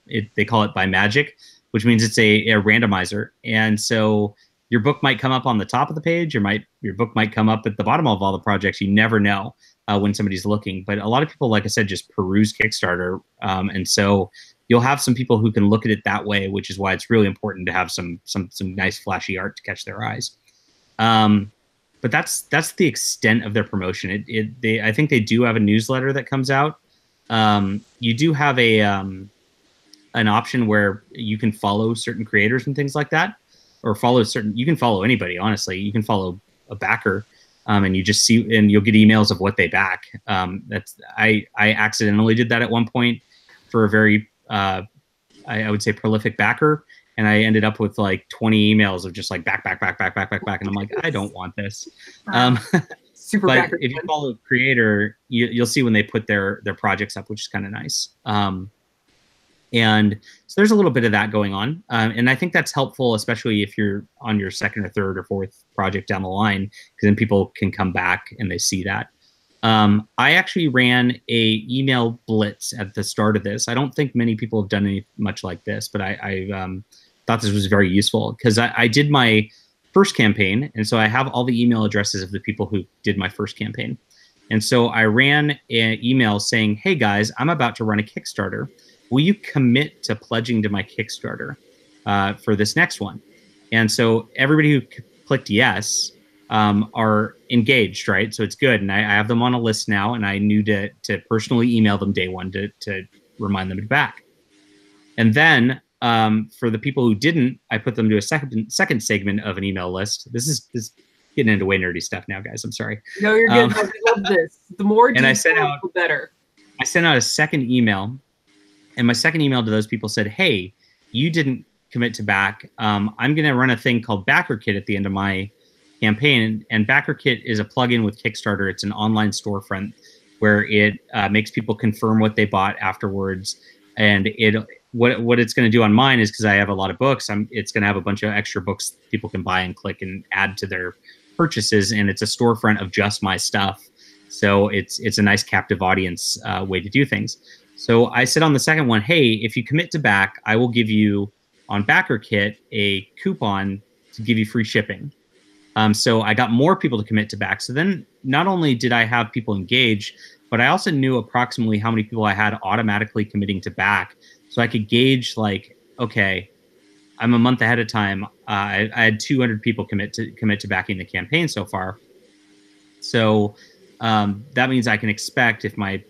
Speaker 2: They call it by magic, which means it's a randomizer. And so your book might come up on the top of the page, your book might come up at the bottom of all the projects. You never know when somebody's looking. But a lot of people, like I said, just peruse Kickstarter. And so you'll have some people who can look at it that way, which is why it's really important to have some nice flashy art to catch their eyes. But that's the extent of their promotion. I think they do have a newsletter that comes out. You do have an option where you can follow certain creators and things like that, or you can follow anybody, honestly. You can follow a backer, and you just see, and you'll get emails of what they back. I accidentally did that at one point for a very, I would say, prolific backer. And I ended up with like 20 emails of just like back. And I'm like, I don't want this.
Speaker 3: Super
Speaker 2: but
Speaker 3: backer.
Speaker 2: If you follow a creator, you'll see when they put their projects up, which is kind of nice. And so there's a little bit of that going on. And I think that's helpful, especially if you're on your second or third or fourth project down the line, because then people can come back and they see that. I actually ran a email blitz at the start of this. I don't think many people have done much like this, but I thought this was very useful because I did my first campaign. And so I have all the email addresses of the people who did my first campaign. And so I ran an email saying, hey guys, I'm about to run a Kickstarter. Will you commit to pledging to my Kickstarter for this next one? And so everybody who clicked yes are engaged, right? So it's good. And I have them on a list now, and I knew to personally email them day one to remind them to be back. And then for the people who didn't, I put them to a second segment of an email list. This is getting into way nerdy stuff now, guys. I'm sorry.
Speaker 3: No, you're good. I love this. The more detail, the better.
Speaker 2: I sent out a second email, and my second email to those people said, hey, you didn't commit to back. I'm going to run a thing called BackerKit at the end of my campaign. And BackerKit is a plugin with Kickstarter. It's an online storefront where it makes people confirm what they bought afterwards. And what it's going to do on mine is, because I have a lot of books, it's going to have a bunch of extra books people can buy and click and add to their purchases. And it's a storefront of just my stuff. So it's a nice captive audience way to do things. So I said on the second one, hey, if you commit to back, I will give you on BackerKit a coupon to give you free shipping. So I got more people to commit to back. So then not only did I have people engage, but I also knew approximately how many people I had automatically committing to back. So I could gauge, like, okay, I'm a month ahead of time. I had 200 people commit to backing the campaign so far. So that means I can expect, if my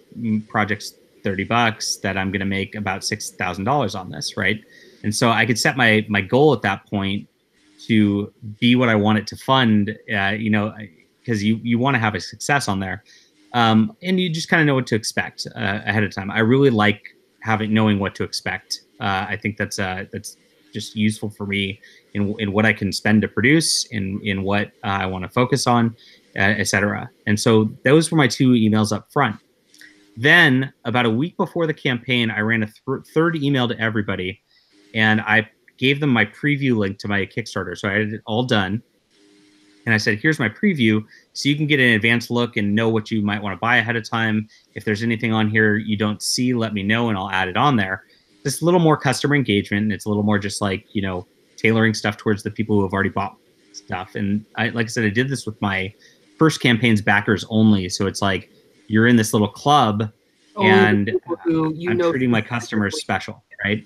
Speaker 2: project's $30, that I'm going to make about $6,000 on this, right? And so I could set my goal at that point to be what I want it to fund, because you want to have a success on there. And you just kind of know what to expect ahead of time. I really like knowing what to expect. I think that's just useful for me in what I can spend to produce, in what I want to focus on, etc. And so those were my two emails up front. Then about a week before the campaign, I ran a third email to everybody, and I gave them my preview link to my Kickstarter. So I had it all done. And I said, here's my preview, so you can get an advanced look and know what you might want to buy ahead of time. If there's anything on here you don't see, let me know, and I'll add it on there. Just a little more customer engagement. And it's a little more just like, tailoring stuff towards the people who have already bought stuff. And like I said, I did this with my first campaign's backers only. So it's like, you're in this little club, and I'm treating my customers special, right?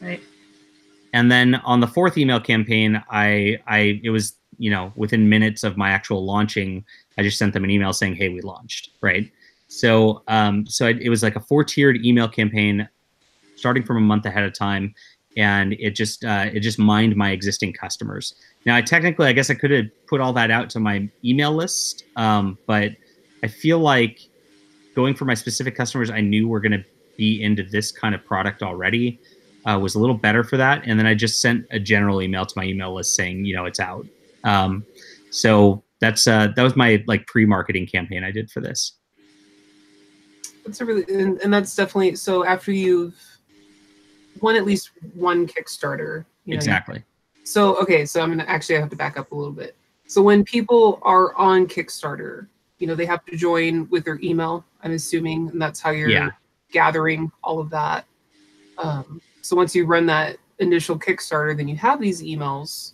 Speaker 1: Right.
Speaker 2: And then on the fourth email campaign, it was, within minutes of my actual launching, I just sent them an email saying, hey, we launched, right? So it was like a 4-tiered email campaign starting from a month ahead of time. And it just mined my existing customers. Now, I guess I could have put all that out to my email list, but I feel like going for my specific customers I knew were going to be into this kind of product already was a little better for that. And then I just sent a general email to my email list saying, it's out. So that was my pre-marketing campaign I did for this.
Speaker 3: That's and that's definitely, so after you've won at least one Kickstarter.
Speaker 2: Exactly.
Speaker 3: So I'm I have to back up a little bit. So when people are on Kickstarter, they have to join with their email, I'm assuming, and that's how you're gathering all of that. So once you run that initial Kickstarter, then you have these emails,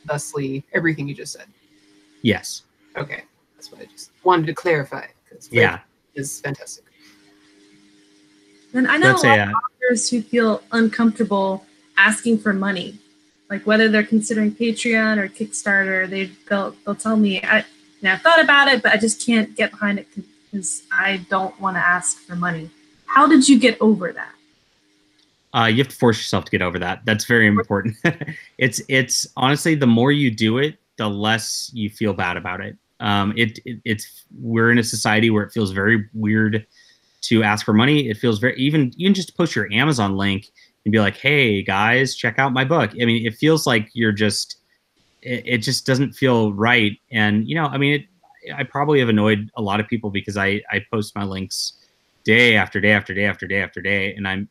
Speaker 3: thusly everything you just said.
Speaker 2: Yes.
Speaker 3: Okay. That's what I just wanted to clarify, because is fantastic.
Speaker 1: And I know a lot of authors who feel uncomfortable asking for money, like whether they're considering Patreon or Kickstarter. They'll tell me, I thought about it, but I just can't get behind it because I don't want to ask for money. How did you get over that?
Speaker 2: You have to force yourself to get over that. That's very important. It's honestly, the more you do it, the less you feel bad about it. We're in a society where it feels very weird to ask for money. It feels very, even just post your Amazon link and be like, hey guys, check out my book. I mean, it feels like you're just, it just doesn't feel right. And, I probably have annoyed a lot of people because I post my links day after day after day after day after day. And I'm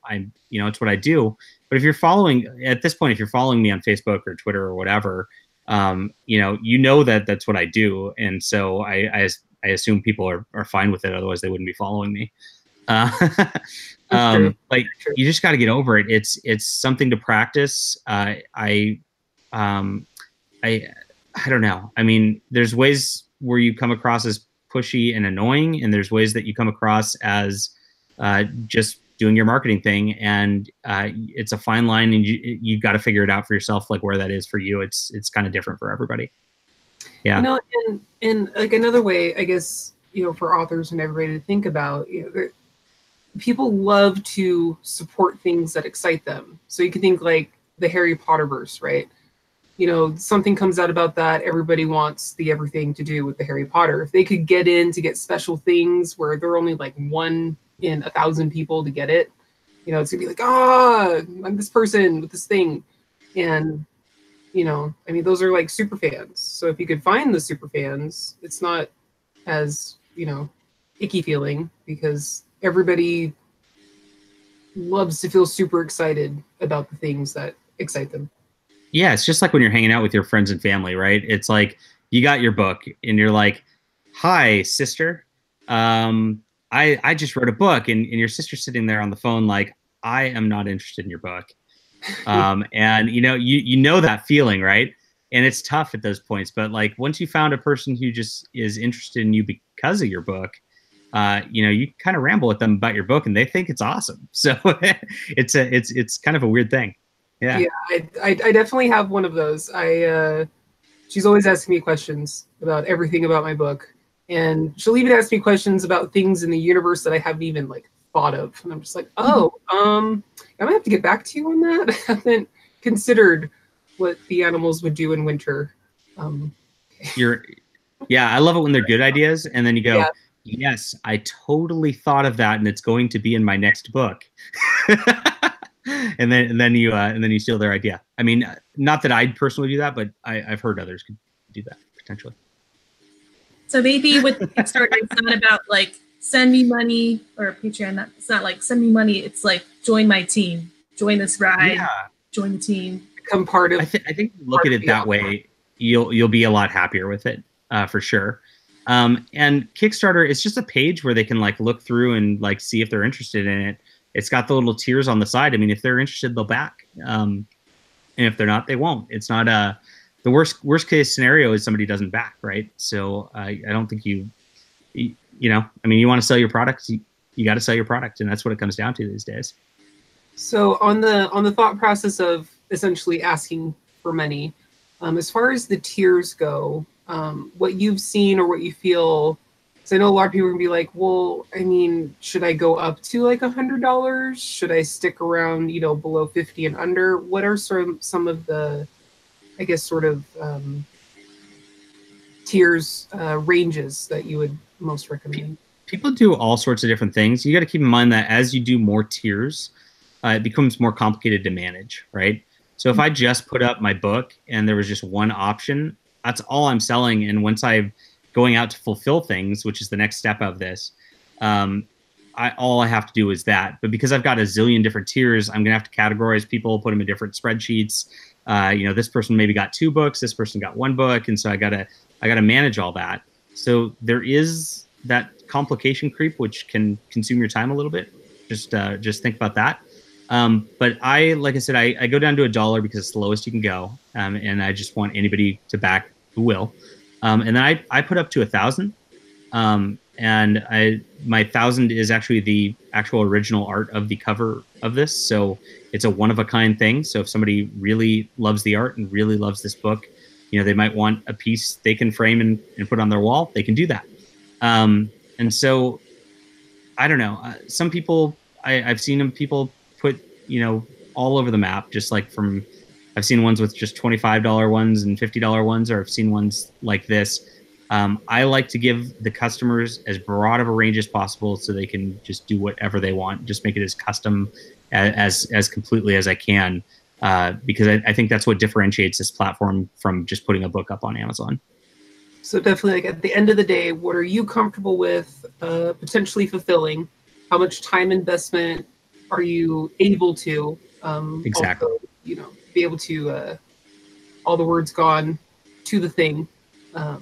Speaker 2: it's what I do. But if you're following me on Facebook or Twitter or whatever, that that's what I do. And so I assume people are fine with it. Otherwise they wouldn't be following me. You just got to get over it. It's something to practice. I don't know. I mean, there's ways where you come across as pushy and annoying, and there's ways that you come across as just doing your marketing thing. And it's a fine line, and you've got to figure it out for yourself, like where that is for you. It's kind of different for everybody. Yeah.
Speaker 3: You know, and like another way, I guess, you know, for authors and everybody to think about, you know, people love to support things that excite them. So you can think like the Harry Potter verse, right? You know, something comes out about that, everybody wants the everything to do with the Harry Potter. If they could get in to get special things where they're only like 1 in 1,000 people to get it, you know, it's gonna be like, I'm this person with this thing. And, you know, I mean, those are like super fans. So if you could find the super fans, it's not as, you know, icky feeling, because everybody loves to feel super excited about the things that excite them.
Speaker 2: Yeah, it's just like when you're hanging out with your friends and family, right? It's like you got your book and you're like, "Hi, sister. I just wrote a book," and your sister's sitting there on the phone like, "I am not interested in your book." And you know that feeling, right? And it's tough at those points, but like once you found a person who just is interested in you because of your book, you kind of ramble with them about your book and they think it's awesome. So it's kind of a weird thing. Yeah.
Speaker 3: Yeah, I definitely have one of those. She's always asking me questions about everything about my book, and she'll even ask me questions about things in the universe that I haven't even like thought of. And I'm just like, I might have to get back to you on that. I haven't considered what the animals would do in winter.
Speaker 2: I love it when they're good ideas, and then you go, yes, I totally thought of that, and it's going to be in my next book. and then you steal their idea. I mean, not that I'd personally do that, but I've heard others could do that potentially.
Speaker 1: So maybe with Kickstarter, it's not about like send me money, or Patreon. It's not like send me money. It's like join my team, join this ride, join the team,
Speaker 3: become part of.
Speaker 2: I think look at it that way, you'll be a lot happier with it for sure. And Kickstarter is just a page where they can like look through and like see if they're interested in it. It's got the little tiers on the side. I mean, if they're interested, they'll back. And if they're not, they won't. It's not the worst case scenario is somebody doesn't back, right? So I don't think you want to sell your product, you got to sell your product, and that's what it comes down to these days.
Speaker 3: So on the thought process of essentially asking for money, as far as the tiers go, what you've seen or what you feel. So I know a lot of people are gonna be like, well, I mean, should I go up to like $100? Should I stick around, below 50 and under? What are some of the, I guess, sort of tiers, ranges that you would most recommend?
Speaker 2: People do all sorts of different things. You got to keep in mind that as you do more tiers, it becomes more complicated to manage, right? So if I just put up my book and there was just one option, that's all I'm selling. And once I'm going out to fulfill things, which is the next step of this, all I have to do is that. But because I've got a zillion different tiers, I'm gonna have to categorize people, put them in different spreadsheets. This person maybe got 2 books, this person got 1 book, and so I gotta manage all that. So there is that complication creep, which can consume your time a little bit. Just think about that. But like I said, I go down to $1 because it's the lowest you can go, and I just want anybody to back who will. And then I put up to 1,000, and my 1,000 is actually the actual original art of the cover of this, so it's a one-of-a-kind thing. So if somebody really loves the art and really loves this book, they might want a piece they can frame and put on their wall. They can do that. And so I don't know. Some people I've seen people put all over the map, just like I've seen ones with just $25 ones and $50 ones, or I've seen ones like this. I like to give the customers as broad of a range as possible so they can just do whatever they want, just make it as custom as completely as I can, because I think that's what differentiates this platform from just putting a book up on Amazon.
Speaker 3: So definitely, like, at the end of the day, what are you comfortable with potentially fulfilling? How much time investment are you able to
Speaker 2: exactly
Speaker 3: also, be able to all the words gone to the thing. They're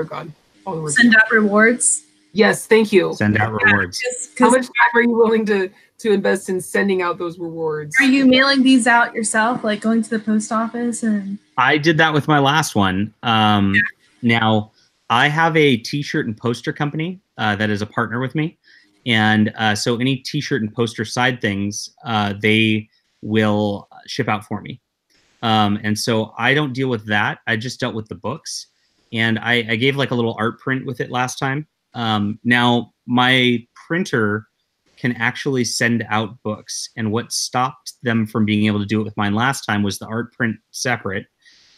Speaker 3: gone. All the words
Speaker 1: send out rewards.
Speaker 3: Yes, thank you.
Speaker 2: Send out rewards.
Speaker 3: How much time are you willing to invest in sending out those rewards?
Speaker 1: Are you mailing these out yourself, like going to the post office? And
Speaker 2: I did that with my last one. Now I have a t-shirt and poster company that is a partner with me. And so any t-shirt and poster side things, they will ship out for me. And so I don't deal with that. I just dealt with the books, and I gave like a little art print with it last time. Now my printer can actually send out books, and what stopped them from being able to do it with mine last time was the art print separate,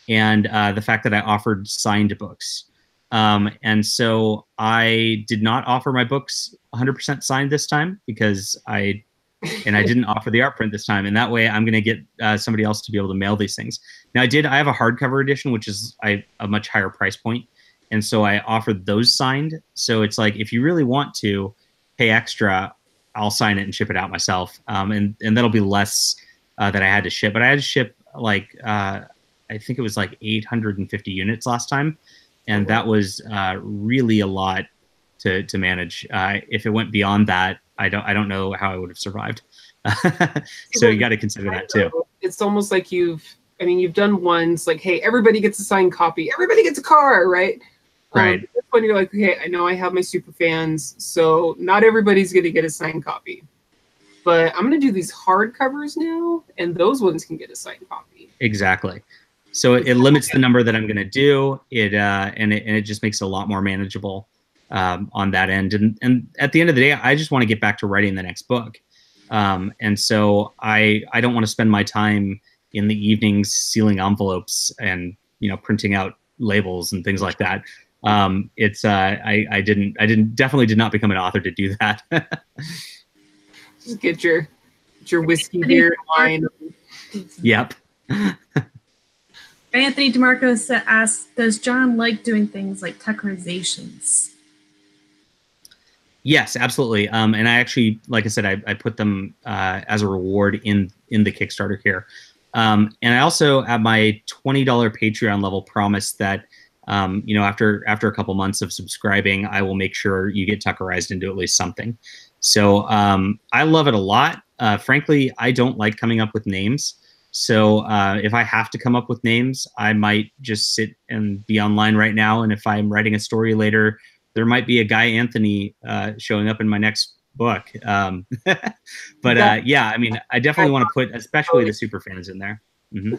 Speaker 2: and the fact that I offered signed books. And so I did not offer my books 100% signed this time because I didn't offer the art print this time. And that way I'm going to get somebody else to be able to mail these things. Now I have a hardcover edition, which is a much higher price point. And so I offered those signed. So it's like, if you really want to pay extra, I'll sign it and ship it out myself. And that'll be less that I had to ship, but I had to ship like, I think it was like 850 units last time. And that was really a lot to manage. If it went beyond that, I don't know how I would have survived. So you got to consider that too.
Speaker 3: It's almost like you've done ones like, hey, everybody gets a signed copy, everybody gets a car, right?
Speaker 2: Right.
Speaker 3: At this point, you're like, okay, I know I have my super fans, so not everybody's going to get a signed copy. But I'm going to do these hardcovers now, and those ones can get a signed copy.
Speaker 2: Exactly. So it limits the number that I'm going to do. And it just makes it a lot more manageable on that end. And at the end of the day, I just want to get back to writing the next book. And so I don't want to spend my time in the evenings sealing envelopes and printing out labels and things like that. I definitely did not become an author to do that.
Speaker 3: Just get your whiskey, beer, wine.
Speaker 2: Yep.
Speaker 1: Anthony DeMarco asks, does Jon like doing things like Tuckerizations?
Speaker 2: Yes, absolutely. And I actually, like I said, I put them as a reward in the Kickstarter here. And I also, at my $20 Patreon level, promised that after a couple months of subscribing, I will make sure you get Tuckerized into at least something. So I love it a lot. Frankly, I don't like coming up with names. So if I have to come up with names, I might just sit and be online right now. And if I'm writing a story later, there might be a Guy Anthony showing up in my next book. But yeah, I mean, I definitely want to put, especially the super fans in there. Mm-hmm.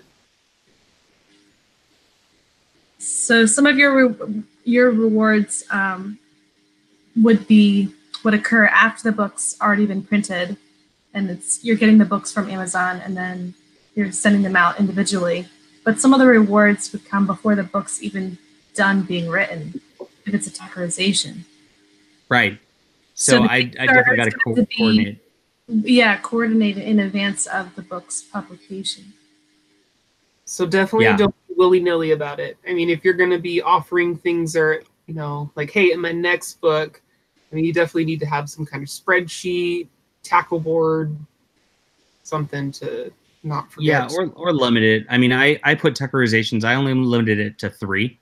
Speaker 1: So some of your rewards would occur after the book's already been printed, and you're getting the books from Amazon, and then you're sending them out individually. But some of the rewards would come before the book's even done being written, if it's a Tuckerization.
Speaker 2: Right. So I definitely got to coordinate.
Speaker 1: Yeah, coordinate it in advance of the book's publication.
Speaker 3: So definitely don't be willy-nilly about it. I mean, if you're going to be offering things or, like, hey, in my next book, I mean, you definitely need to have some kind of spreadsheet, tackle board, something to not forget.
Speaker 2: Yeah, or limited. I mean, I put Tuckerizations, I only limited it to 3.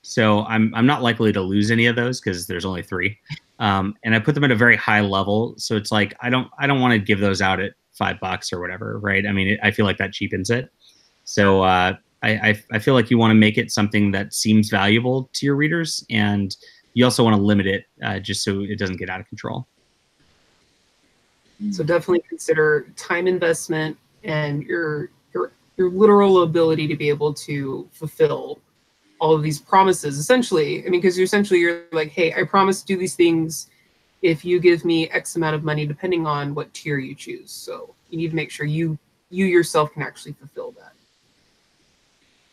Speaker 2: So I'm not likely to lose any of those because there's only 3. And I put them at a very high level. So it's like, I don't want to give those out at $5 or whatever, right? I mean, I feel like that cheapens it. So I feel like you want to make it something that seems valuable to your readers, and you also want to limit it just so it doesn't get out of control.
Speaker 3: So definitely consider time investment and your literal ability to be able to fulfill all of these promises. Essentially, I mean, because you're like, hey, I promise to do these things if you give me X amount of money, depending on what tier you choose. So you need to make sure you yourself can actually fulfill that.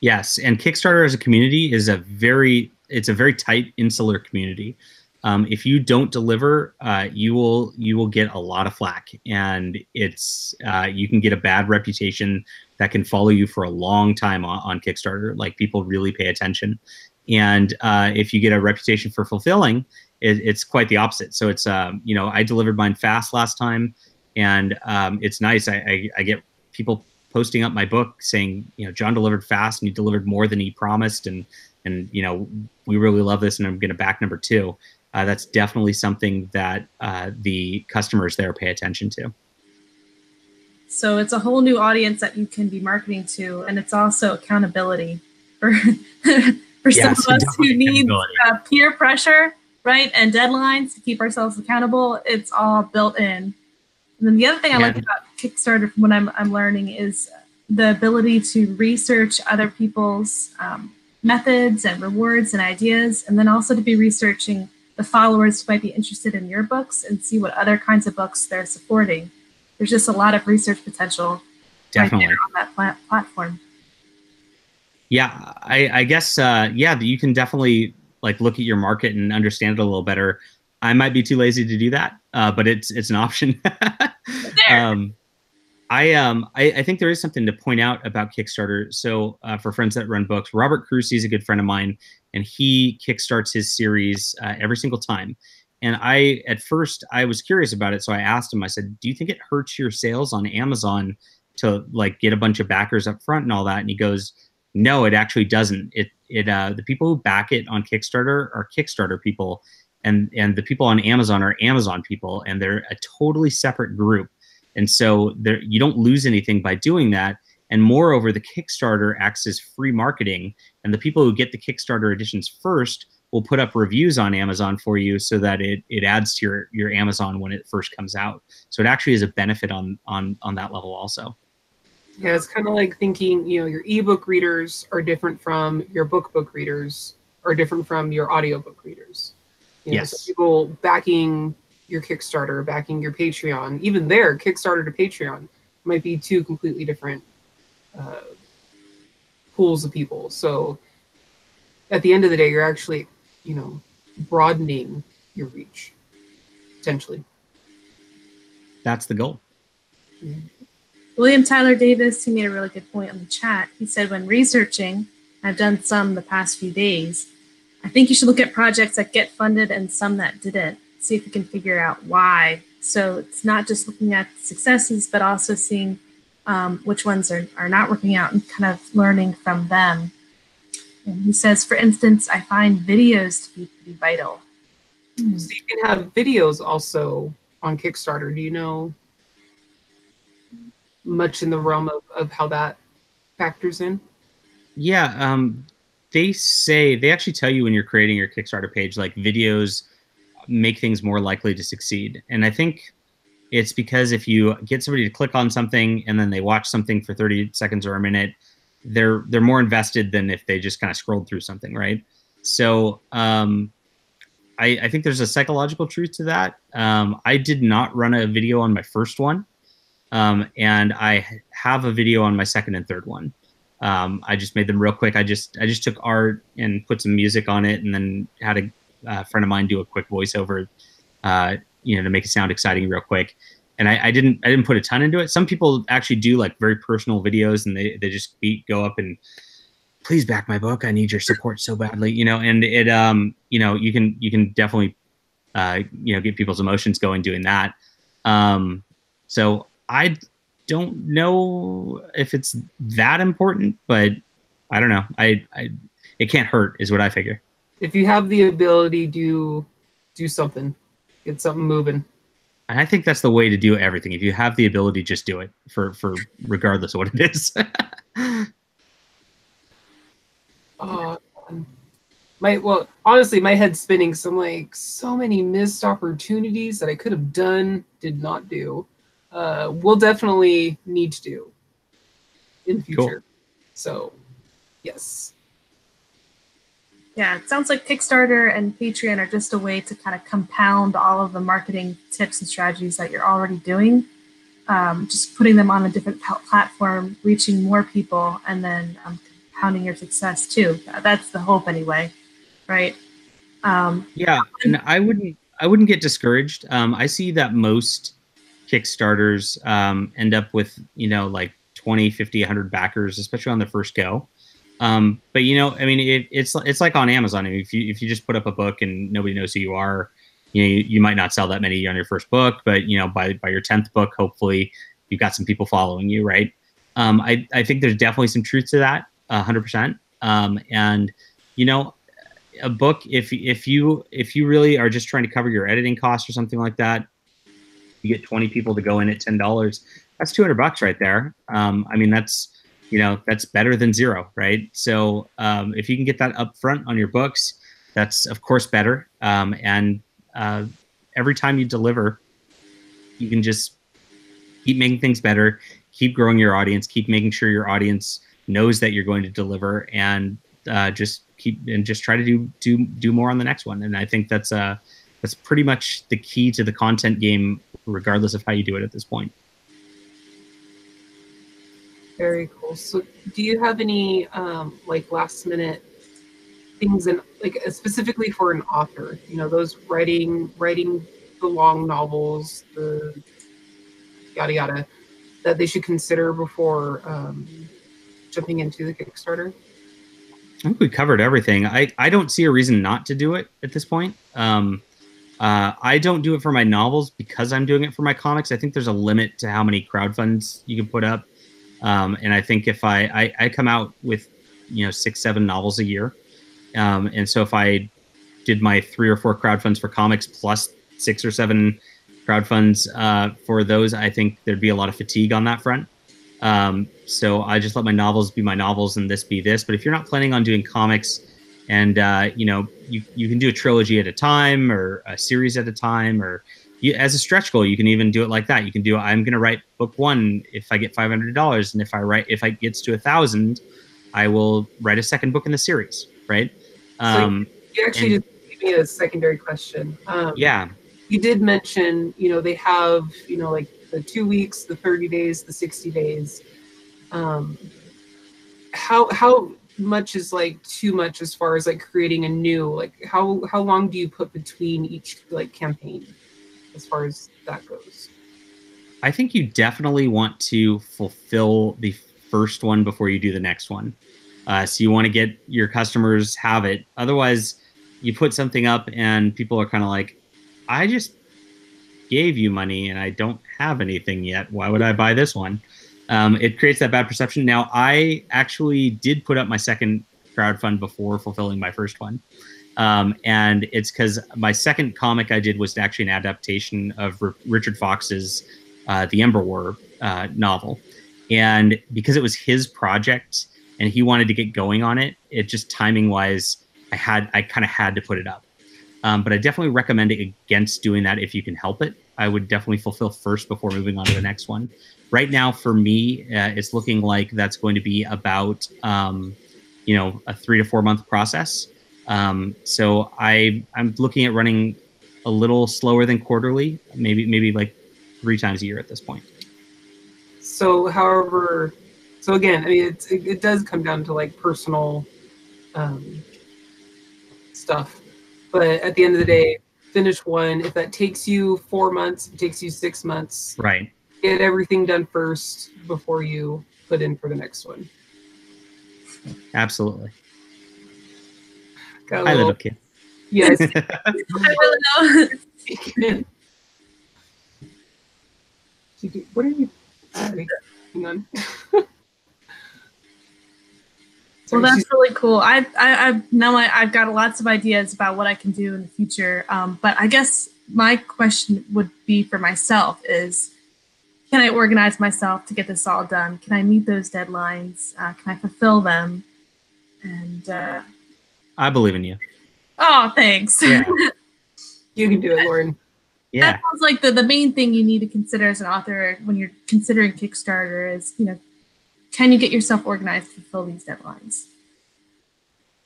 Speaker 2: Yes, and Kickstarter as a community is a very tight, insular community. If you don't deliver, you will get a lot of flack, and you can get a bad reputation that can follow you for a long time on Kickstarter. Like, people really pay attention, and if you get a reputation for fulfilling, it's quite the opposite. So it's I delivered mine fast last time, and it's nice. I get people posting up my book saying, Jon delivered fast and he delivered more than he promised, and we really love this, and I'm going to back number 2. That's definitely something that the customers there pay attention to.
Speaker 1: So it's a whole new audience that you can be marketing to, and it's also accountability for some of us who need peer pressure, right, and deadlines to keep ourselves accountable. It's all built in. And then the other thing I like about Kickstarter, from what I'm learning, is the ability to research other people's methods and rewards and ideas, and then also to be researching the followers who might be interested in your books and see what other kinds of books they're supporting. There's just a lot of research potential
Speaker 2: Definitely
Speaker 1: right there on that platform.
Speaker 2: Yeah, I guess, yeah, you can definitely like look at your market and understand it a little better. I might be too lazy to do that, but it's an option. I think there is something to point out about Kickstarter. So for friends that run books, Robert Crucy is a good friend of mine, and he kickstarts his series every single time. And at first I was curious about it, so I asked him. I said, "Do you think it hurts your sales on Amazon to like get a bunch of backers up front and all that?" And he goes, "No, it actually doesn't. The people who back it on Kickstarter are Kickstarter people, and the people on Amazon are Amazon people, and they're a totally separate group. And so you don't lose anything by doing that. And moreover, the Kickstarter acts as free marketing, and the people who get the Kickstarter editions first will put up reviews on Amazon for you, so that it adds to your Amazon when it first comes out. So it actually is a benefit on that level also."
Speaker 3: Yeah, it's kind of like thinking, your ebook readers are different from your book readers, or different from your audiobook readers.
Speaker 2: Yes.
Speaker 3: So people backing your Kickstarter, backing your Patreon, even there, Kickstarter to Patreon might be two completely different pools of people. So at the end of the day, you're actually, broadening your reach, potentially.
Speaker 2: That's the goal.
Speaker 3: Yeah.
Speaker 1: William Tyler Davis, he made a really good point on the chat. He said, when researching, I've done some the past few days, I think you should look at projects that get funded and some that didn't. See if you can figure out why. So it's not just looking at the successes, but also seeing which ones are not working out and kind of learning from them. And he says, for instance, I find videos to be vital.
Speaker 3: So you can have videos also on Kickstarter. Do you know much in the realm of how that factors in?
Speaker 2: Yeah, they actually tell you when you're creating your Kickstarter page, like videos make things more likely to succeed. And I think it's because if you get somebody to click on something and then they watch something for 30 seconds or a minute, they're more invested than if they just kind of scrolled through something, right? So I think there's a psychological truth to that. I did not run a video on my first one, and I have a video on my second and third one. I just made them real quick. I just took art and put some music on it, and then had a friend of mine do a quick voiceover, to make it sound exciting real quick. And I didn't put a ton into it. Some people actually do like very personal videos, and they just go up and, "Please back my book. I need your support so badly," and it, you can definitely, get people's emotions going doing that. So I don't know if it's that important, but I don't know. It can't hurt is what I figure.
Speaker 3: If you have the ability, do something, get something moving.
Speaker 2: And I think that's the way to do everything. If you have the ability, just do it for regardless of what it is.
Speaker 3: Honestly, my head's spinning. So many missed opportunities that I could have done, did not do. We'll definitely need to do in the future.
Speaker 2: Cool.
Speaker 3: So, yes.
Speaker 1: Yeah, it sounds like Kickstarter and Patreon are just a way to kind of compound all of the marketing tips and strategies that you're already doing. Just putting them on a different platform, reaching more people, and then compounding your success too. That's the hope anyway, right?
Speaker 2: Yeah, and I wouldn't get discouraged. I see that most Kickstarters end up with, like 20, 50, 100 backers, especially on the first go. But it's like on Amazon. I mean, if you just put up a book and nobody knows who you are, you might not sell that many on your first book, but by your 10th book, hopefully you've got some people following you, right? I think there's definitely some truth to that, 100%. And a book, if you really are just trying to cover your editing costs or something like that, you get 20 people to go in at $10. That's $200 right there. That's better than zero, right? So if you can get that up front on your books, that's of course better. And every time you deliver, you can just keep making things better, keep growing your audience, keep making sure your audience knows that you're going to deliver, and just try to do more on the next one. And I think that's pretty much the key to the content game, regardless of how you do it at this point.
Speaker 3: Very cool. So do you have any like last minute things, in like specifically for an author, you know, those writing the long novels, the yada yada, that they should consider before jumping into the Kickstarter?
Speaker 2: I think we covered everything. I don't see a reason not to do it at this point. I don't do it for my novels because I'm doing it for my comics. I think there's a limit to how many crowdfunds you can put up. And I think if I come out with, 6-7 novels a year. And so if I did my 3 or 4 crowdfunds for comics plus 6 or 7 crowdfunds for those, I think there'd be a lot of fatigue on that front. So I just let my novels be my novels and this be this. But if you're not planning on doing comics and, you can do a trilogy at a time or a series at a time, or as a stretch goal, you can even do it like that. You can do, I'm going to write book 1 if I get $500. And if it gets to 1,000, I will write a second book in the series. Right.
Speaker 3: So you actually just gave me a secondary question.
Speaker 2: Yeah.
Speaker 3: You did mention, they have, like the 2 weeks, the 30 days, the 60 days. How much is like too much as far as like creating a new, like how long do you put between each like campaign as far as that goes?
Speaker 2: I think you definitely want to fulfill the first one before you do the next one. So you want to get your customers have it. Otherwise, you put something up and people are kind of like, I just gave you money and I don't have anything yet. Why would I buy this one? It creates that bad perception. Now, I actually did put up my second crowdfund before fulfilling my first one. And it's because my second comic I did was actually an adaptation of Richard Fox's The Ember War novel. And because it was his project and he wanted to get going on it, it just timing-wise, I kind of had to put it up. But I definitely recommend it against doing that if you can help it. I would definitely fulfill first before moving on to the next one. Right now, for me, it's looking like that's going to be about, a 3 to 4 month process. So I'm looking at running a little slower than quarterly, maybe like 3 times a year at this point.
Speaker 3: So, however, again, I mean, it does come down to like personal stuff. But at the end of the day, finish one. If that takes you 4 months, if it takes you 6 months,
Speaker 2: right?
Speaker 3: Get everything done first before you put in for the next one.
Speaker 2: Absolutely.
Speaker 3: Hi,
Speaker 2: little kid.
Speaker 3: Yes. What are you? Sorry. Hang on.
Speaker 1: Well, that's really cool. I've got lots of ideas about what I can do in the future. But I guess my question would be for myself is, can I organize myself to get this all done? Can I meet those deadlines? Can I fulfill them? And
Speaker 2: I believe in you.
Speaker 1: Oh, thanks.
Speaker 2: Yeah.
Speaker 3: You can do it, Lauren.
Speaker 2: Yeah.
Speaker 1: That sounds like the main thing you need to consider as an author when you're considering Kickstarter is, can you get yourself organized to fulfill these deadlines?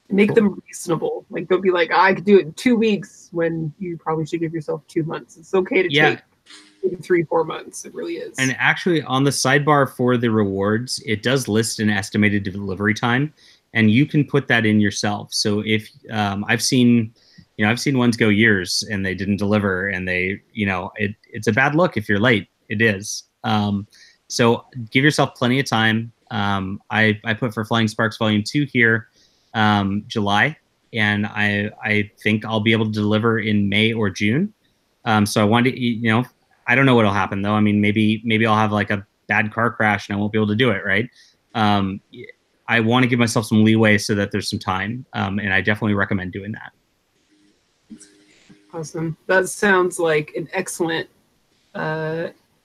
Speaker 3: Make them reasonable. Like, don't be like, I could do it in 2 weeks when you probably should give yourself 2 months. It's okay to take 3-4 months. It really is.
Speaker 2: And actually, on the sidebar for the rewards, it does list an estimated delivery time, and you can put that in yourself. So if I've seen ones go years and they didn't deliver, and it's a bad look if you're late. It is. So give yourself plenty of time. I put for Flying Sparks Volume 2 here, July, and I think I'll be able to deliver in May or June. So I wanted to, I don't know what'll happen though. I mean, maybe I'll have like a bad car crash and I won't be able to do it, right? I want to give myself some leeway so that there's some time, and I definitely recommend doing that.
Speaker 3: Awesome. That sounds like an excellent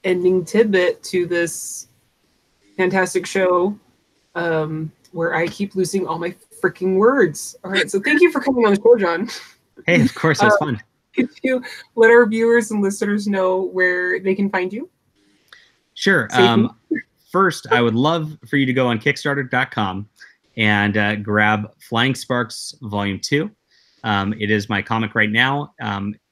Speaker 3: ending tidbit to this fantastic show, where I keep losing all my freaking words. All right, so thank you for coming on the show, Jon.
Speaker 2: Hey, of course, that's fun.
Speaker 3: Could you let our viewers and listeners know where they can find you?
Speaker 2: Sure. first, I would love for you to go on Kickstarter.com and grab Flying Sparks Volume 2. It is my comic right now.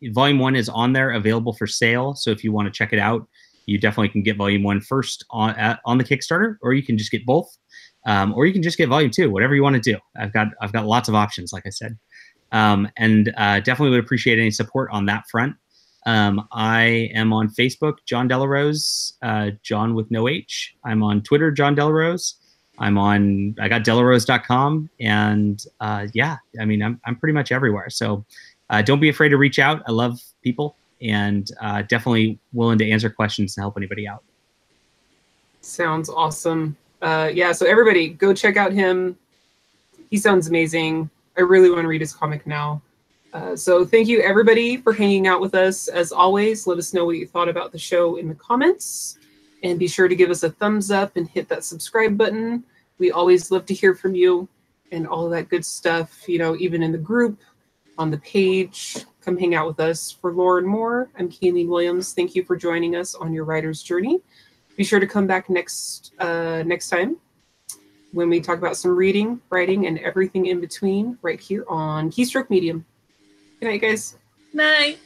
Speaker 2: Volume 1 is on there, available for sale. So if you want to check it out, you definitely can get Volume 1 first on the Kickstarter, or you can just get both, or you can just get Volume 2, whatever you want to do. I've got lots of options, like I said, and definitely would appreciate any support on that front. I am on Facebook, Jon Del Arroz, John with no H. I'm on Twitter, Jon Del Arroz. I got delarose.com, and yeah, I mean, I'm pretty much everywhere. So don't be afraid to reach out. I love people, and definitely willing to answer questions and help anybody out.
Speaker 3: Sounds awesome. Yeah, so everybody go check out him. He sounds amazing. I really want to read his comic now. So thank you everybody for hanging out with us. As always, let us know what you thought about the show in the comments. And be sure to give us a thumbs up and hit that subscribe button. We always love to hear from you and all of that good stuff, you know, even in the group, on the page. Come hang out with us. For Lore and More, I'm Kayleen Williams. Thank you for joining us on your writer's journey. Be sure to come back next time when we talk about some reading, writing, and everything in between right here on Keystroke Medium. Good night, guys.
Speaker 1: Night.